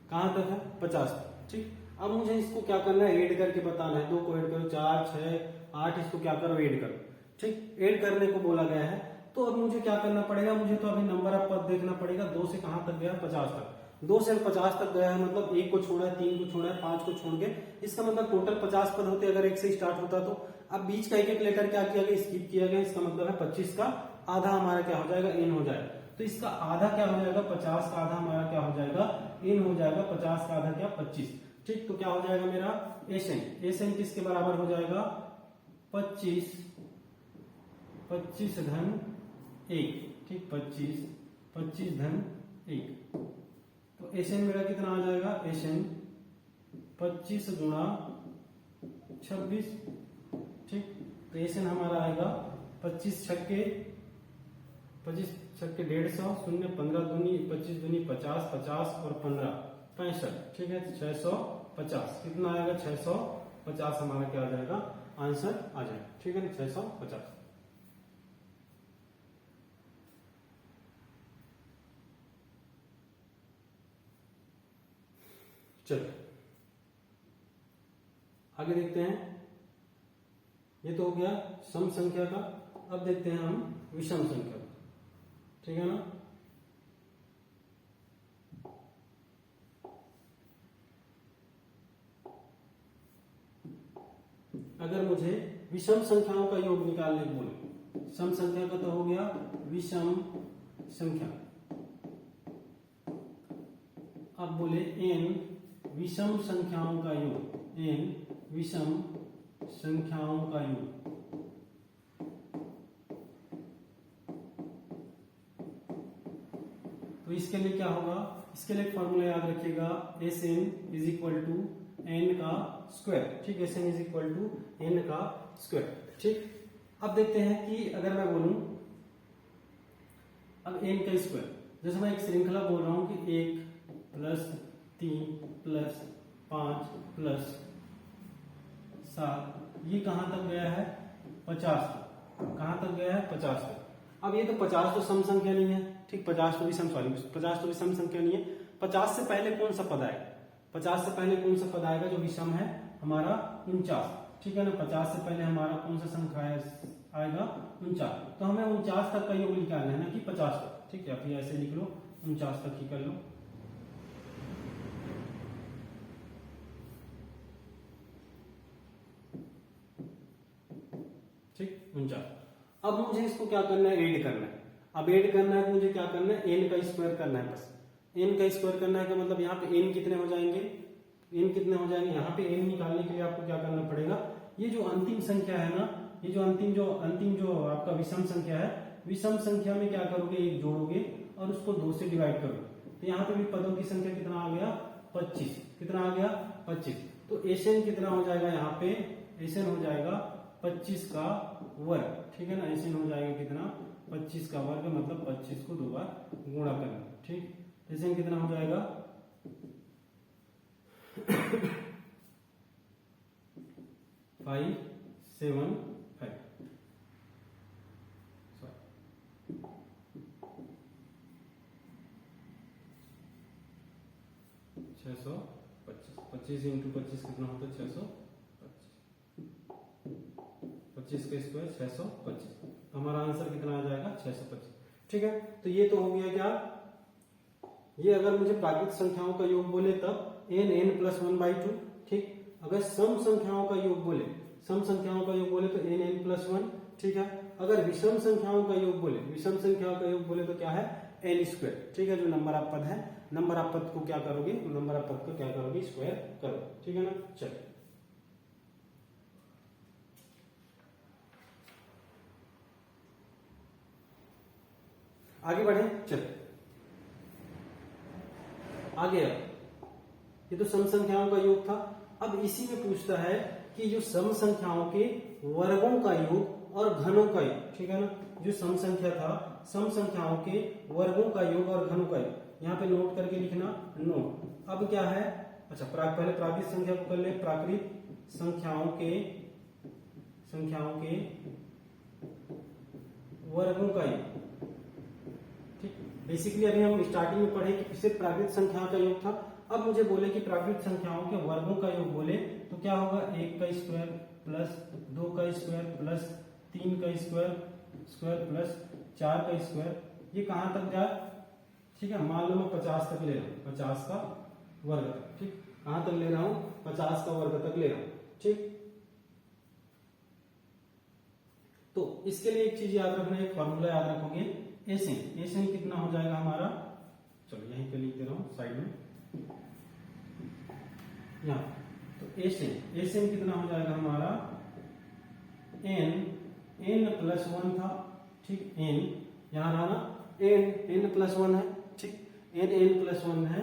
Speaker 1: कहां तक है? 50 तक, ठीक। अब मुझे इसको क्या करना है? ऐड करके बताना है। 2 को ऐड करो, 4, 6, 8, इसको क्या करो? ऐड करो, ठीक। ऐड करने को बोला गया है, तो अब मुझे क्या करना पड़ेगा? मुझे तो अभी नंबर ऑफ पद देखना पड़ेगा। 2 से कहां तक गया? 50 तक। 2 से 50 तक गया है, मतलब 1 को छोड़ा है, 3 को छोड़ा है, 5 को छोड़ के, इसका मतलब टोटल 50 पद होते अगर 1 से स्टार्ट होता तो। अब बीच का एक लेटर क्या किया गया? स्किप किया गया। इसका मतलब है 25 का आधा हमारा क्या हो जाएगा? n हो जाएगा। तो इसका आधा क्या हो जाएगा? 50 का आधा हमारा क्या हो जाएगा? n हो जाएगा। 50 का आधा क्या? 25, ठीक। तो क्या हो जाएगा मेरा? Sn किसके बराबर हो जाएगा? 25 धन 1, ठीक। 25 धन 1। तो Sn मेरा कितना आ जाएगा? Sn 25 गुणा 26, ठीक। तो Sn हमारा आएगा 25 छक्के 150, शून्य 15 दूनी 25 दूनी 50, 50 और 15 65, ठीक है। 650 कितना आएगा? 650 हमारा क्या आ जाएगा? आंसर आ जाएगा, ठीक है ना, 650। चलो आगे देखते हैं। ये तो हो गया सम संख्या का। अब देखते हैं हम विषम संख्या, ठीक है ना। अगर मुझे विषम संख्याओं का योग निकालने को बोले, सम संख्या का तो हो गया, विषम संख्या। अब बोले n विषम संख्याओं का योग, n विषम संख्याओं का योग। तो इसके लिए क्या होगा? इसके लिए फॉर्मूला याद रखिएगा, Sn = n का स्क्वायर, ठीक। Sn = n का स्क्वायर, ठीक। अब देखते हैं कि अगर मैं बोलूं अब n का स्क्वायर, जैसे मैं एक श्रृंखला बोल रहा हूं कि 1 + 3 + 5 + 7, ये कहां तक गया है? 50 तक। कहां तक गया है? 50 तक। अब ये तो 50 तो सम संख्या नहीं है, ठीक। 50 तो विषम संख्या नहीं है। 50 से पहले कौन सा पद आएगा? 50 से पहले कौन सा पद आएगा जो विषम है? हमारा 49, ठीक है ना। 50 से पहले हमारा कौन सा संख्या आएगा? 49। तो हमें 49 तक का योग निकालना है ना कि 50 तक, ठीक है। फिर ऐसे लिख लो, 49 तक ही कर लो, ठीक। 49। अब मुझे इसको क्या करना है? ऐड करना है। अब ऐड करना है तो मुझे क्या करना है? n का स्क्वायर करना है। बस n का स्क्वायर करना है का मतलब यहाँ पे n कितने हो जाएंगे? n कितने हो जाएंगे? यहाँ पे n निकालने के लिए आपको क्या करना पड़ेगा? ये जो अंतिम संख्या है ना, ये जो अंतिम जो आपका विषम संख्या है, विषम संख्या में क्या करोगे? 1 जोड़ोगे और उसको 2 से डिवाइड करोगे। तो यहाँ पे भी पदों की संख्या कितना आ गया? 25। कितना आ गया? 25। तो Sn कितना हो जाएगा? यहाँ पे Sn हो जाएगा 25 का वर्ग, ठीक है ना। Sn हो जाएगा कितना? 25 का वर्ग, मतलब 25 को 2 बार गुणा करना, ठीक। Sn कितना हो जाएगा? 575, 675। 25 इंटू 25 कितना होता है 625, 25 का स्क्वायर 625, हमारा आंसर कितना आ जाएगा 625। ठीक है, तो ये तो हो गया क्या, ये अगर मुझे प्राकृत संख्याओं का योग बोले तब n+1/2। ठीक, अगर सम संख्याओं का योग बोले, सम संख्याओं का योग बोले तो n+1। ठीक है, अगर विषम संख्याओं का योग बोले, विषम संख्याओं का योग बोले तो क्या है n²। ठीक है, जो नंबर आप पद है, नंबर आप पद को क्या करोगे, नंबर आप पद को क्या करोगे, स्क्वायर करो। ठीक है ना, चलो आगे बढ़े। चलो आगे, अब ये तो सम संख्याओं का योग था। अब इसी में पूछता है कि जो सम संख्याओं के वर्गों का योग और घनों का योग। ठीक है ना, जो सम संख्या था, सम संख्याओं के वर्गों का योग और घनों का योग, यहाँ पे नोट करके लिखना, नोट। अब क्या है, अच्छा पहले प्राकृत संख्या को कर ले, प्राकृत संख्याओं के वर्गों का योग। बेसिकली अभी हम स्टार्टिंग में पढ़े कि सिर्फ प्राकृत संख्याओं का योग था। अब मुझे बोले कि प्राकृत संख्याओं के वर्गों का योग बोले तो क्या होगा, 1 का स्क्वायर प्लस 2 का स्क्वायर प्लस 3 का स्क्वायर प्लस 4 का स्क्वायर, ये कहां तक जाए। ठीक है, मान लो मैं 50 तक ले रहा हूं, 50 का वर्ग तक। ठीक, कहां तक ले रहा हूं, 50 का वर्ग तक ले रहा हूं। ठीक, तो इसके लिए एक चीज याद रखना, एक फॉर्मूला याद रखोगे, एसएन कितना हो जाएगा हमारा, चलो यहीं पे लिख दे रहा हूं साइड में, यहाँ तो एसएन कितना हो जाएगा हमारा, n+1 था। ठीक, n यहां रहा ना, n+1 है। ठीक, n+1 है,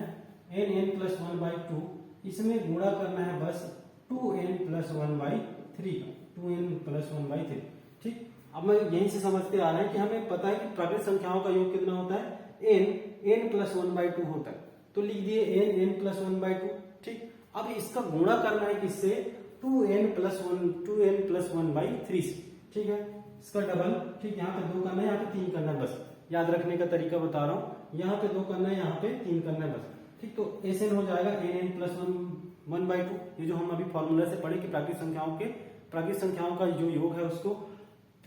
Speaker 1: n+1/2, इसमें गुणा करना है बस 2n+1/3 का, 2n+1/3। ठीक, अब मैं यहीं से समझते आ रहे हैं कि हमें पता है कि प्राकृत संख्याओं का योग कितना होता है, n+1/2 होता है, तो लिख दिए n+1/2। ठीक, अब इसका गुणा करना है किससे, 2n+1/3 से। ठीक है, इसका डबल। ठीक, यहाँ पे 2 करना है, यहाँ पे 3 करना है, बस याद रखने का तरीका बता रहा हूँ, यहाँ पे 2 करना है, यहाँ पे 3 करना है बस। ठीक, तो एसएन हो जाएगा n+1/2, ये जो हम अभी फॉर्मूला से पढ़े कि प्राकृत संख्याओं का जो योग है उसको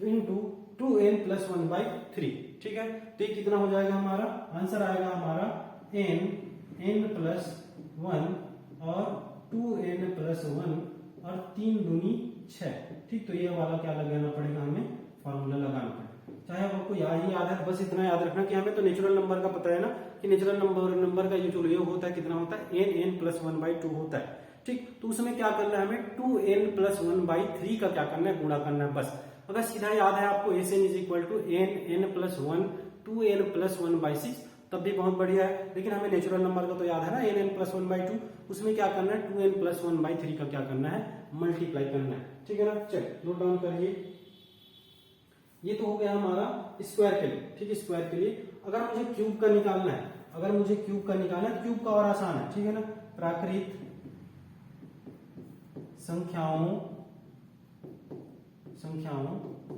Speaker 1: इंटू 2n+1/3। ठीक है, तो ये कितना हो जाएगा हमारा, आंसर आएगा हमारा n+1 और 2n+1 और 3 दूनी 6। ठीक, तो ये वाला क्या लगाना पड़ेगा, हमें फॉर्मूला लगाना पड़ेगा, चाहे आपको याद है, बस इतना याद रखना कि हमें तो नेचुरल नंबर का पता है ना, कि नेचुरल नंबर का ये जो योग होता है कितना होता है, n+1/2 होता है। ठीक, तो उसमें क्या करना है, हमें 2n+1/3 का क्या करना है, गुणा करना है बस। अगर सीधा याद है आपको SN is equal to n+1 2n+1/6, तब भी बहुत बढ़िया है, लेकिन हमें नेचुरल नंबर का तो याद है ना, n+1/2, उसमें क्या करना है, 2n+1/3 का क्या करना है, मल्टीप्लाई करना है। ठीक है ना, चलिए नोट डाउन करिए। ये तो हो गया हमारा स्क्वायर के लिए। ठीक है, स्क्वायर के लिए अगर मुझे क्यूब का निकालना है, क्यूब का और आसान है। ठीक है ना, प्राकृत संख्याओं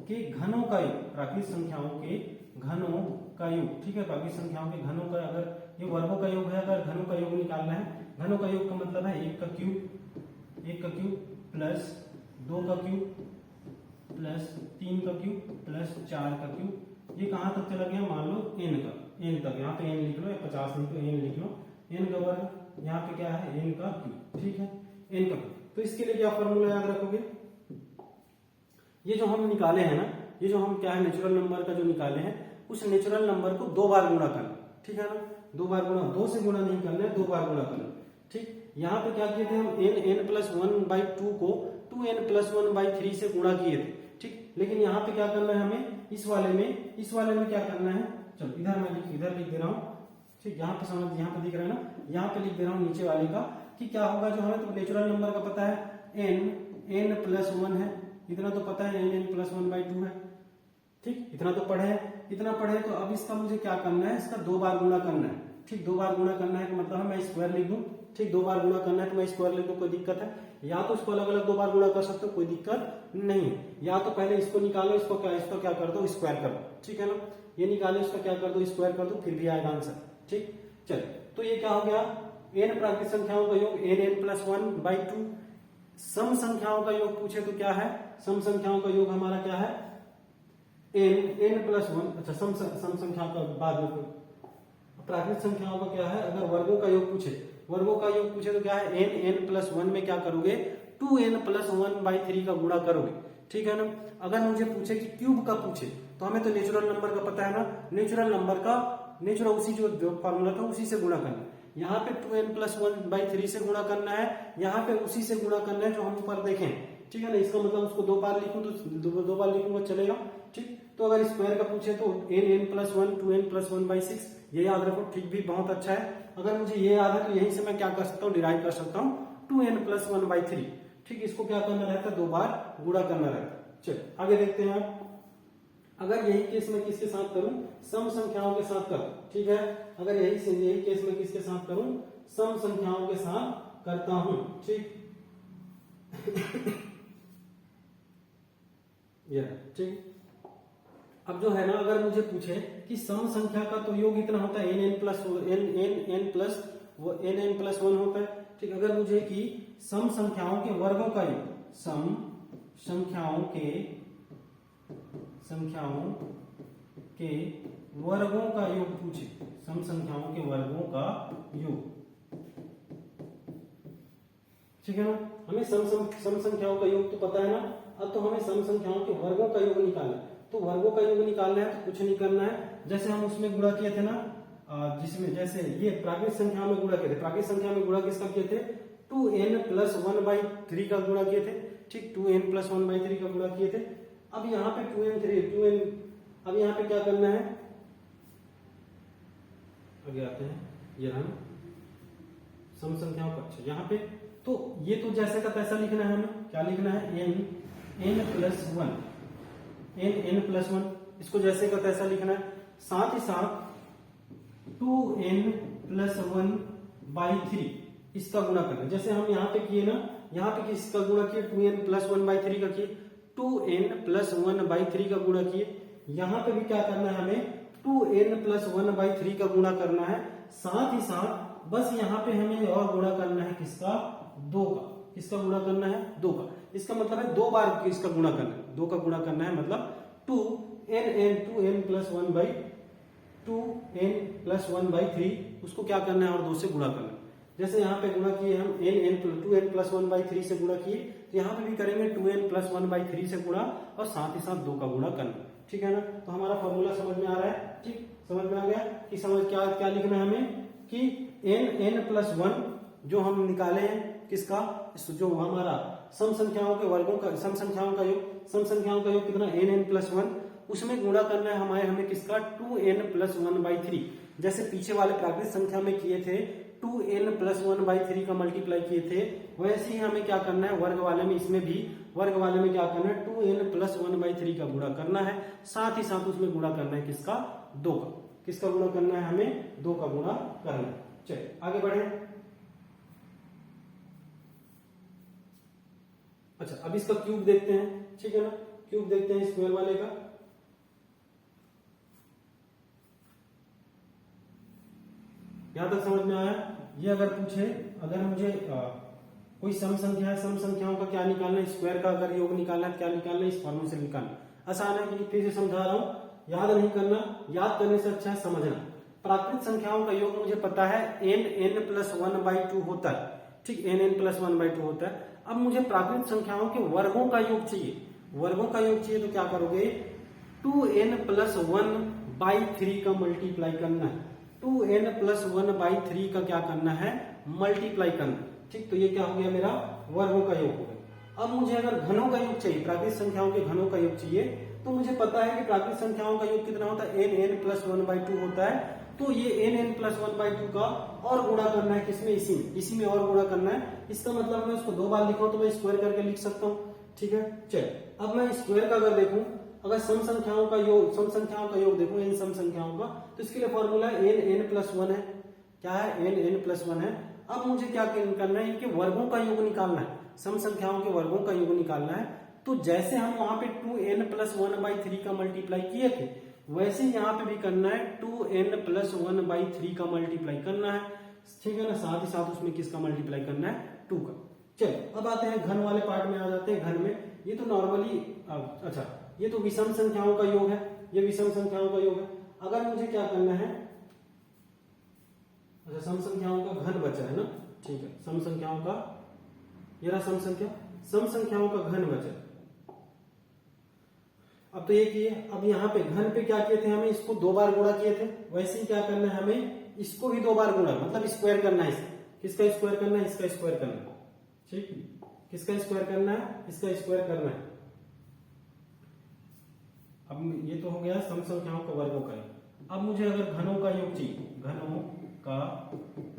Speaker 1: के घनों का योग, प्राकृत संख्याओं के घनों का योग। ठीक है, प्राकृत संख्याओं के घनों का, अगर ये वर्गों का योग है, अगर घनों का योग निकालना है, घनों का योग का मतलब है 1 का क्यूब प्लस 2 का क्यूब प्लस 3 का क्यूब प्लस 4 का क्यूब। ये कहां तक चला गया, मान लो n तक, यहाँ पे n लिख लो, या 50 इंटू n लिख लो, n का वर्ग, यहाँ पे क्या है, n का क्यूब। ठीक है, n का क्यूब। तो इसके लिए क्या फॉर्मूला याद रखोगे, ये जो हम निकाले हैं ना, ये जो हम क्या है नेचुरल नंबर का जो निकाले हैं, उस नेचुरल नंबर को 2 बार गुणा करना। ठीक है ना, 2 बार गुणा, 2 से गुणा नहीं करना है, 2 बार गुणा करना। ठीक, यहाँ पे क्या किए थे हम, n+1/2 को 2n+1/3 से गुणा किए थे। ठीक, लेकिन यहाँ पे क्या करना है हमें, इस वाले में क्या करना है, चलो इधर लिख दे रहा हूँ। ठीक, यहाँ पे समझ, यहाँ पे दिख रहा है ना, यहाँ पे लिख दे रहा हूँ नीचे वाले का, कि क्या होगा, जो हमें तो नेचुरल नंबर का पता है n+1 है, इतना तो पता है, n+1/2 है। ठीक, इतना तो पढ़े, तो अब इसका मुझे क्या करना है, इसका 2 बार गुणा करना है। ठीक, 2 बार गुणा करना है कि मतलब मैं स्क्वायर लिख दूं। ठीक, 2 बार गुणा करना है तो मैं स्क्वायर लिख दूं, कोई दिक्कत है, या तो इसको अलग अलग 2 बार गुणा कर सकते हो, कोई दिक्कत नहीं है, या तो पहले इसको निकालो, इसको क्या कर दो, स्क्वायर कर दो। ठीक है ना, ये निकालो, इसका क्या कर दो, स्क्वायर कर दो, फिर भी आएगा आंसर। ठीक, चलिए, तो ये क्या हो गया, n प्राकृतिक संख्याओं का योग n+1/2। सम संख्याओं का योग पूछे तो क्या है, सम संख्याओं का योग हमारा क्या है n+1। अच्छा सम संख्याओं का बाद में, प्राकृतिक संख्याओं का क्या है, अगर वर्गों का योग पूछे, वर्गों का योग पूछे तो क्या है n+1 में क्या करोगे 2n+1/3 का गुणा करोगे, ठीक है ना। अगर मुझे पूछे कि क्यूब का पूछे तो हमें तो नेचुरल नंबर का पता है ना, नेचुरल नंबर का नेचुरल उसी जो फॉर्मूला था उसी से गुणा करना। यहाँ पे 2n+1/3 से गुणा करना है, यहाँ पे उसी से गुणा करना है जो हम ऊपर देखें, ठीक है ना। इसका मतलब उसको 2 बार लिखूं तो 2 बार लिखूंगा चलेगा, ठीक। तो अगर स्क्वायर का पूछे तो n+1 2n+1/6, ये याद रखो, ठीक भी बहुत अच्छा है। अगर मुझे ये याद है तो यहीं से मैं क्या कर सकता हूँ, डिराइव कर सकता हूँ 2n+1/3, ठीक। इसको क्या करना रहता है, 2 बार गुणा करना रहता है। चलो आगे देखते हैं आप। अगर यही केस में किसके साथ करूं, सम संख्याओं के साथ करूं, ठीक है। अगर यही केस में किसके साथ करूं, सम संख्याओं के साथ करता हूं, ठीक। ठीक। अब जो है ना, अगर मुझे पूछे कि सम संख्या का तो योग इतना होता है n+1 होता है, ठीक। अगर मुझे कि सम संख्याओं के वर्गों का योग, सम संख्याओं के वर्गों का योग पूछे, सम संख्याओं के वर्गों का योग, ठीक है ना। हमें सम संख्याओं का योग तो पता है ना, अब तो हमें सम संख्याओं के वर्गों का योग निकालना है। तो वर्गों का योग निकालना है तो कुछ नहीं करना है, जैसे हम उसमें गुणा किए थे ना, जिसमें जैसे ये प्राकृतिक संख्या में गुणा किए थे, प्राकृतिक संख्या में गुणा किसका किए थे 2n+1/3 का गुणा किए थे, ठीक। 2n+1/3 का गुणा किए थे। अब यहाँ पे 2n, अब यहाँ पे क्या करना है, आगे आते हैं, ये हम सम संख्याओं का, अच्छा यहाँ पे तो ये तो जैसे का तैसा लिखना है, हमें क्या लिखना है n+1, इसको जैसे का तैसा लिखना है। साथ ही साथ 2n+1/3 इसका गुणा करना, जैसे हम यहाँ पे किए ना, यहाँ पे किसका गुणा किए 2n+1/3 का किए, 2n+1/3 का गुणा किए। यहाँ पे भी क्या करना है, हमें 2n+1/3 का गुणा करना है। साथ ही साथ बस यहाँ पे हमें और गुणा करना है किसका, 2 का। किसका गुणा करना है, 2 का। इसका मतलब है 2 बार इसका गुणा करना है, 2 का गुणा करना है, मतलब 2n+1/3 उसको क्या करना है और 2 से गुणा करना है। जैसे यहाँ पे गुणा किए हम 2n+1/3 से गुणा किए, तो यहाँ पे भी करेंगे 2n+1/3 से गुणा और साथ ही साथ 2 का गुणा करना, ठीक है ना। तो हमारा फॉर्मूला समझ में आ रहा है, ठीक, समझ में आ गया कि समझ क्या लिखना है हमें कि n+1 जो हम निकाले हैं किसका, जो हमारा सम संख्याओं के वर्गों का, सम संख्याओं का योग कितना n+1, उसमें गुणा करना है हमें किसका 2n+1/3। जैसे पीछे वाले प्राकृतिक संख्या में किए थे 2n+1/3 का मल्टीप्लाई किए थे, वैसे ही हमें क्या करना है वर्ग वाले में, इसमें भी वर्ग वाले में क्या करना है 2n+1/3 का गुणा करना है। साथ ही साथ उसमें गुणा करना है किसका, 2 का। किसका गुणा करना है, हमें 2 का गुणा करना है। चलिए आगे बढ़े। अच्छा अब इसका क्यूब देखते हैं, ठीक है ना, क्यूब देखते हैं स्क्वायर वाले का। यहां तक समझ में आया। ये अगर पूछे, अगर मुझे कोई सम संख्या है, सम संख्याओं का क्या निकालना है, स्क्वायर का अगर योग निकालना है, क्या निकालना है, इस फॉर्मूले से निकालना। आसान है कि फिर से समझा रहा हूं, याद नहीं करना, याद करने से अच्छा है समझना। प्राकृतिक संख्याओं का योग मुझे पता है n+1/2 होता है, ठीक, n+1/2 होता है। अब मुझे प्राकृतिक संख्याओं के वर्गों का योग चाहिए, वर्गों का योग चाहिए तो क्या करोगे 2n+1/3 का मल्टीप्लाई करना है, 2n+1/3 का क्या करना है, मल्टीप्लाई करना, ठीक। तो ये क्या हो गया, मेरा वर्गों का योग हो गया। अब मुझे अगर घनों का योग चाहिए, प्राकृतिक संख्याओं के घनों का योग चाहिए, तो मुझे पता है कि प्राकृतिक संख्याओं का योग कितना होता है n+1/2 होता है। तो ये n+1/2 का और गुणा करना है किसमें, इसी में और गुणा करना है। इसका मतलब मैं इसको 2 बार लिखूं तो मैं स्क्वायर करके लिख सकता हूं, ठीक है। चल अब मैं स्क्वायर का अगर देखूं, अगर सम संख्याओं का योग देखूं, n सम संख्याओं का, तो इसके लिए फॉर्मूला n+1 है। क्या है, n+1 है। अब मुझे क्या करना है, इनके वर्गों का योग निकालना है, सम संख्याओं के वर्गों का योग निकालना है। तो जैसे हम वहां पे 2n+1/3 का मल्टीप्लाई किए थे, वैसे यहाँ पे भी करना है 2n+1/3 का मल्टीप्लाई करना है। ठीक है ना, साथ ही साथ उसमें किसका मल्टीप्लाई करना है, 2 का। चलो अब आते हैं घन वाले पार्ट में, आ जाते हैं घन में। ये तो नॉर्मली अच्छा, ये तो विषम संख्याओं का योग है, ये विषम संख्याओं का योग है। अगर मुझे क्या करना है, अच्छा सम संख्याओं का घन बचा है ना, ठीक है, सम संख्याओं का, ये रहा सम संख्या, सम संख्याओं का घन बचा। अब तो ये किए, अब यहाँ पे घन पे क्या किए थे, हमें इसको 2 बार गुणा किए थे, वैसे ही क्या करना है, हमें इसको भी 2 बार गुणा, मतलब स्क्वायर करना है। किसका स्क्वायर करना है, इसका स्क्वायर करना है, ठीक, किसका स्क्वायर करना है, इसका स्क्वायर करना है। अब ये तो हो गया सम संख्याओं का वर्गों का। अब मुझे अगर घनों का योग चाहिए, घनों का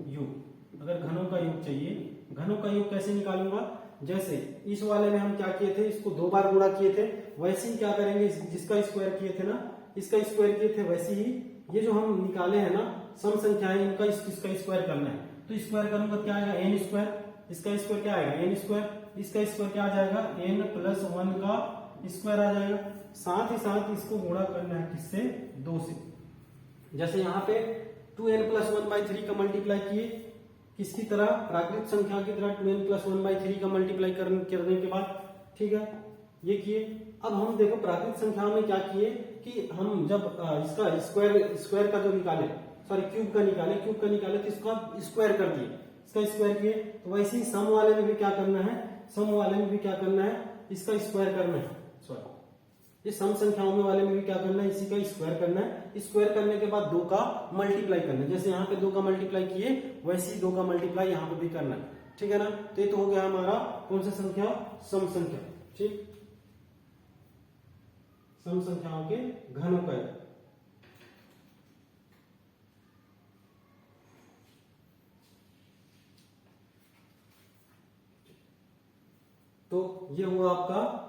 Speaker 1: योग, अगर घनों का योग चाहिए, घनों का योग कैसे निकालूंगा, जैसे इस वाले में हम क्या किए थे, इसको 2 बार गुणा किए थे, वैसे ही क्या करेंगे, जिसका स्क्वायर किए थे ना, इसका स्क्वायर किए थे, वैसे ही ये जो हम निकाले हैं ना सम संख्याएं, इनका इसका स्क्वायर करना है। तो स्क्वायर करूंगा क्या आएगा, एन स्क्वायर, इसका स्क्वायर क्या आएगा, एन स्क्वायर, इसका स्क्वायर क्या आ जाएगा, एन प्लस 1 का स्क्वायर आ जाएगा। साथ ही साथ इसको गुणा करना है किससे, 2 से। जैसे यहाँ पे 2n प्लस 1/3 का मल्टीप्लाई किए, किसकी तरह, प्राकृत संख्या की तरह 2n प्लस 1/3 का मल्टीप्लाई करने के बाद, ठीक है, ये किए। अब हम देखो प्राकृत संख्याओं में क्या किए कि हम जब इसका स्क्वायर का जो निकाले, सॉरी क्यूब का निकाले तो इसका स्क्वायर कर दिए, इसका स्क्वायर किए। तो वैसे ही सम वाले में भी क्या करना है, सम वाले में भी क्या करना है, इसका स्क्वायर करना है, सॉरी ये सम संख्याओं में वाले में भी क्या करना है, इसी का स्क्वायर करना है। स्क्वायर करने के बाद 2 का मल्टीप्लाई करना है, जैसे यहाँ पे 2 का मल्टीप्लाई किए, वैसे ही 2 का मल्टीप्लाई यहाँ पे भी करना है, ठीक है ना। तो ये तो हो गया हमारा कौन सा संख्या, सम संख्या, ठीक, सम संख्याओं के घनों का। तो ये हुआ आपका,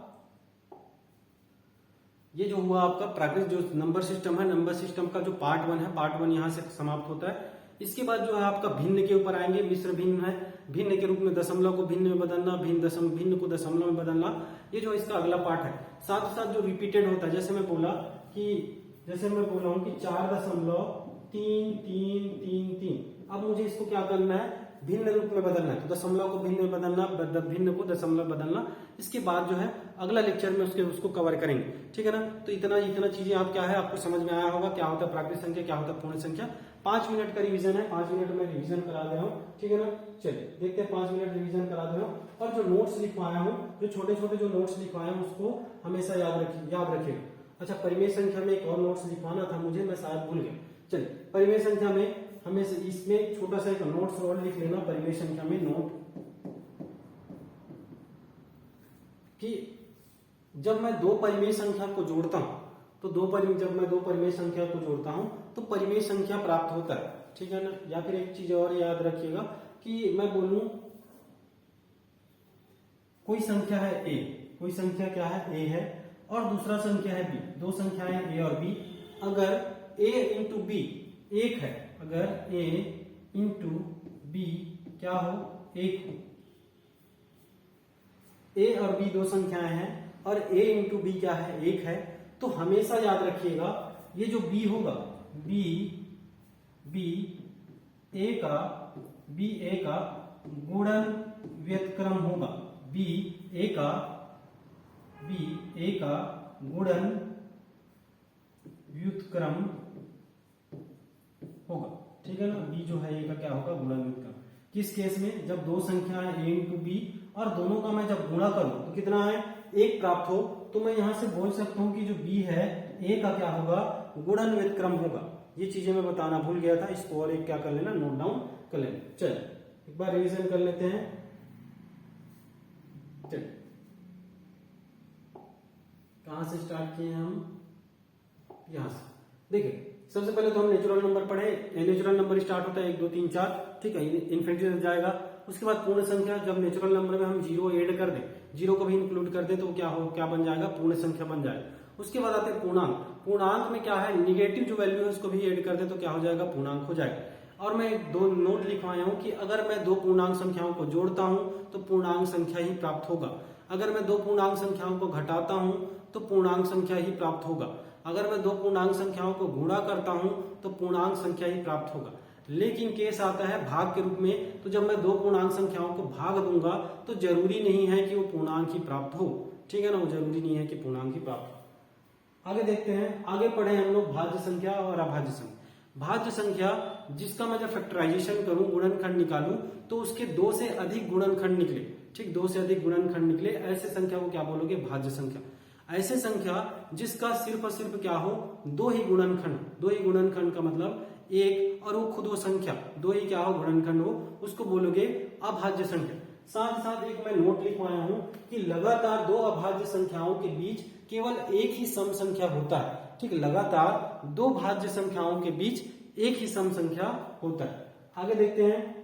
Speaker 1: ये जो हुआ आपका प्राकृतिक जो नंबर सिस्टम है, नंबर सिस्टम का जो पार्ट 1 है, पार्ट 1 यहां से समाप्त होता है। इसके बाद जो है आपका भिन्न के ऊपर आएंगे। मिश्र भिन्न है, भिन्न के रूप में दशमलव को भिन्न में बदलना, भिन्न को दशमलव में बदलना, ये जो इसका अगला पार्ट है। साथ ही साथ जो रिपीटेड होता है, जैसे मैं बोला हूं कि 4.3333। अब मुझे इसको क्या करना है, भिन्न रूप में बदलना है, तो दशमलव को भिन्न में बदलना, भिन्न को दशमलव बदलना। इसके बाद जो है अगला लेक्चर में उसको कवर करेंगे, ठीक है ना। तो इतना चीजें आप क्या है, आपको समझ में आया होगा, क्या होता है प्राकृत संख्या, क्या होता है पूर्ण संख्या। 5 मिनट का रिवीजन है, 5 मिनट में रिवीजन करा दे रहा हूँ, ठीक है ना। चलिए देखते हैं, 5 मिनट रिवीजन करा दे रहा हूँ। और जो नोट्स लिखवाया हूँ, जो छोटे छोटे जो नोट्स लिखवाया हूँ, उसको हमेशा याद रखिएगा। अच्छा, परिमेय संख्या में एक और नोट्स लिखवाना था मुझे, मैं शायद भूल गया। चलिए, परिमेय संख्या में हमें इसमें छोटा सा एक नोट्स और लिख लेना, परिमेय संख्या में नोट, कि जब मैं 2 परिमेय संख्या को जोड़ता हूं, तो जब मैं 2 परिमेय संख्या को जोड़ता हूं तो परिमेय संख्या प्राप्त होता है, ठीक है ना। या फिर एक चीज और याद रखिएगा कि मैं बोलूं कोई संख्या है a, कोई संख्या क्या है, a है, और दूसरा संख्या है b, 2 संख्याएं a और b। अगर a इंटू b 1 है, अगर a इंटू b क्या हो, 1 हो, a और b 2 संख्याएं हैं और a इंटू b क्या है, 1 है, तो हमेशा याद रखिएगा ये जो b होगा, b a का गुणन व्युत्क्रम होगा, b a का गुणन व्युत्क्रम होगा, ठीक है ना। b जो है a का क्या होगा, गुणन व्युत्क्रम। किस केस में, जब 2 संख्याएं a इंटू b और दोनों का मैं जब गुणा करूं तो कितना है, 1 प्राप्त हो, तो मैं यहां से बोल सकता हूं कि जो b है, a का क्या होगा, गुणन व्युत्क्रम होगा। ये चीजें मैं बताना भूल गया था, इसको और एक क्या कर लेना, नोट डाउन कर लेना। चलिए एक बार रिवीजन कर लेते हैं। चलिए कहां से स्टार्ट किए हम, यहां से। देखिए सबसे पहले तो हम नेचुरल नंबर पढ़े, नेचुरल नंबर स्टार्ट होता है 1 2 3 4, ठीक है, इन्फिनिटी तक जाएगा। उसके बाद पूर्ण संख्या, जब नेचुरल नंबर में हम 0 ऐड कर दें, 0 को भी इंक्लूड कर दें, तो क्या बन जाएगा, पूर्ण संख्या बन जाएगा। उसके बाद आते हैं पूर्णांक। पूर्णांक में क्या है, निगेटिव जो वैल्यू है उसको भी ऐड कर दें तो क्या हो जाएगा, पूर्णांक हो जाएगा। और मैं 2 नोट लिखवाया हूं कि अगर मैं 2 पूर्णांक संख्याओं को जोड़ता हूं तो पूर्णांक संख्या ही प्राप्त होगा। अगर मैं 2 पूर्णांक संख्याओं को घटाता हूं तो पूर्णांक संख्या ही प्राप्त होगा। अगर मैं 2 पूर्णांक संख्याओं को गुणा करता हूं तो पूर्णांक संख्या ही प्राप्त होगा। लेकिन केस आता है भाग के रूप में, तो जब मैं दो पूर्णांक संख्याओं को भाग दूंगा तो जरूरी नहीं है कि वो पूर्णांक ही प्राप्त हो, ठीक है ना, वो जरूरी नहीं है कि पूर्णांक ही प्राप्त हो। आगे देखते हैं, आगे पढ़े हम लोग भाज्य संख्या और अभाज्य संख्या। भाज्य संख्या जिसका मैं जब फैक्टराइजेशन करूं, गुणनखंड निकालूं, तो उसके दो से अधिक गुणनखंड निकले, ठीक, दो से अधिक गुणनखंड निकले, ऐसे संख्या को क्या बोलोगे, भाज्य संख्या। ऐसे संख्या जिसका सिर्फ और सिर्फ क्या हो, दो ही गुणनखंड, दो ही गुणनखंड का मतलब एक, और वो खुद वो संख्या दो ही क्या हो, गुणनखंड हो, उसको बोलोगे अभाज्य संख्या। साथ साथ एक मैं नोट लिखवाया हूं कि लगातार दो अभाज्य संख्याओं के बीच केवल एक ही सम संख्या होता है, ठीक, लगातार दो भाज्य संख्याओं के बीच एक ही सम संख्या होता है। आगे देखते हैं,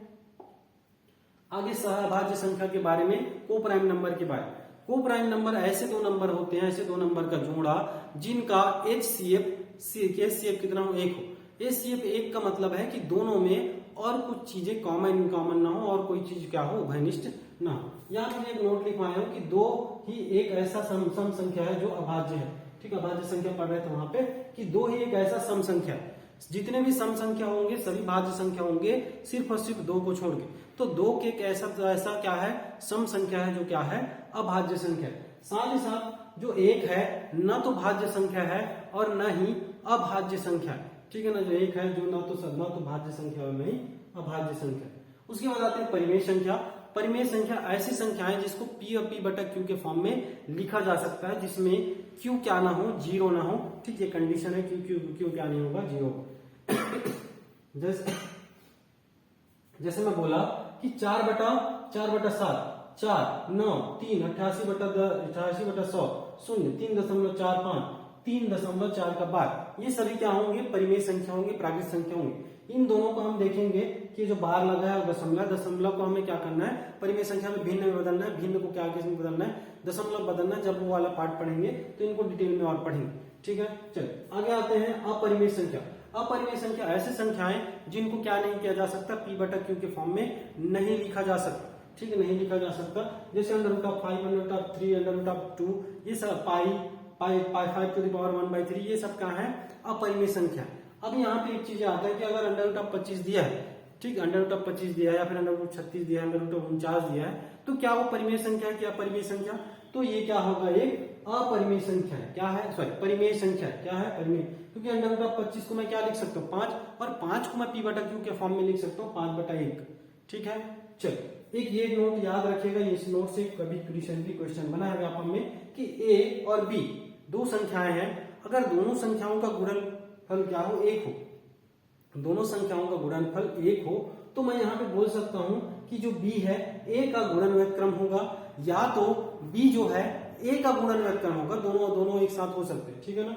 Speaker 1: आगे सहअभाज्य संख्या के बारे में, को प्राइम नंबर के बारे में। को प्राइम नंबर ऐसे दो नंबर होते हैं, ऐसे दो नंबर का जोड़ा जिनका HCF कितना हो, एक हो। HCF एक का मतलब है कि दोनों में और कुछ चीजें कॉमन ना हो और कोई चीज क्या हो, उभयनिष्ठ ना हो। यहाँ मैंने एक नोट लिखवाया हूं कि दो ही एक ऐसा सम संख्या है जो अभाज्य है, ठीक, अभाज्य संख्या पढ़ रहे थे वहां पे कि दो ही एक ऐसा सम संख्या है, जितने भी सम संख्या होंगे सभी भाज्य संख्या होंगे, सिर्फ और सिर्फ दो को छोड़ के। तो दो के एक ऐसा क्या है, सम संख्या है जो क्या है, अभाज्य संख्या है। साथ ही साथ जो एक है न तो भाज्य संख्या है और न ही अभाज्य संख्या है, ठीक है ना, जो एक है जो न तो भाज्य संख्या और नहीं अभाज्य संख्या। उसके बाद आते हैं परिमेय संख्या। परिमेय संख्या ऐसी संख्या है जिसको P और P बटा Q के फॉर्म में लिखा जा सकता है, जिसमें Q क्या ना हो, जीरो ना हो, ठीक, ये कंडीशन है, Q क्या नहीं होगा, जीरो। जैसे मैं बोला कि 4 बटा 7, 4, 9, 3, 88 बटा 100, 0, 3.45, 3.4 का बार, ये सभी क्या होंगे, परिमेय संख्या होंगे, प्राकृत संख्या होंगे। इन दोनों को हम देखेंगे कि जो बार लगा है दशमलव को हमें क्या करना है, परिमेय संख्या में भिन्न में बदलना है, भिन्न को क्या किस में बदलना है, दशमलव बदलना है। जब वो वाला पार्ट पढ़ेंगे तो इनको डिटेल में और पढ़ेंगे, ठीक है। चलिए आगे आते हैं अपरिमेय संख्या। अपरिमेय संख्या ऐसी संख्याएं जिनको क्या नहीं किया जा सकता, P बटा Q के फॉर्म में नहीं लिखा जा सकता, ठीक है, नहीं लिखा जा सकता। जैसे √5, √3, √2, ये सब पाई 5 to the power 1/3, ये सब क्या है, अपरिमेय संख्या। अब यहाँ पे एक चीज आता है कि अगर √25 दिया है, ठीक, √25 दिया है या फिर √36 दिया है, √49 दिया है, तो क्या वो परिमेय संख्या है क्या, अपरिमेय संख्या? तो ये क्या होगा, एक अपरिमेय संख्या है, क्या है, सॉरी, परिमेय संख्या क्या है, परिमेय, क्योंकि √25 को मैं क्या लिख सकता हूँ, 5, और 5 को मैं P बटा Q के फॉर्म में लिख सकता हूँ 5/1, ठीक है। चलो एक ये नोट याद रखिएगा, इस नोट से कभी रिसेंटली क्वेश्चन बना है व्यापम में कि A और B दो संख्याएं हैं, अगर दोनों संख्याओं का गुणनफल क्या हो, एक हो, दोनों संख्याओं का गुणनफल एक हो, तो मैं यहाँ पे बोल सकता हूं कि जो B है A का गुणनव्यत्क्रम होगा, या तो B जो है A का गुणनव्यत्क्रम होगा, दोनों एक साथ हो सकते हैं, ठीक है ना।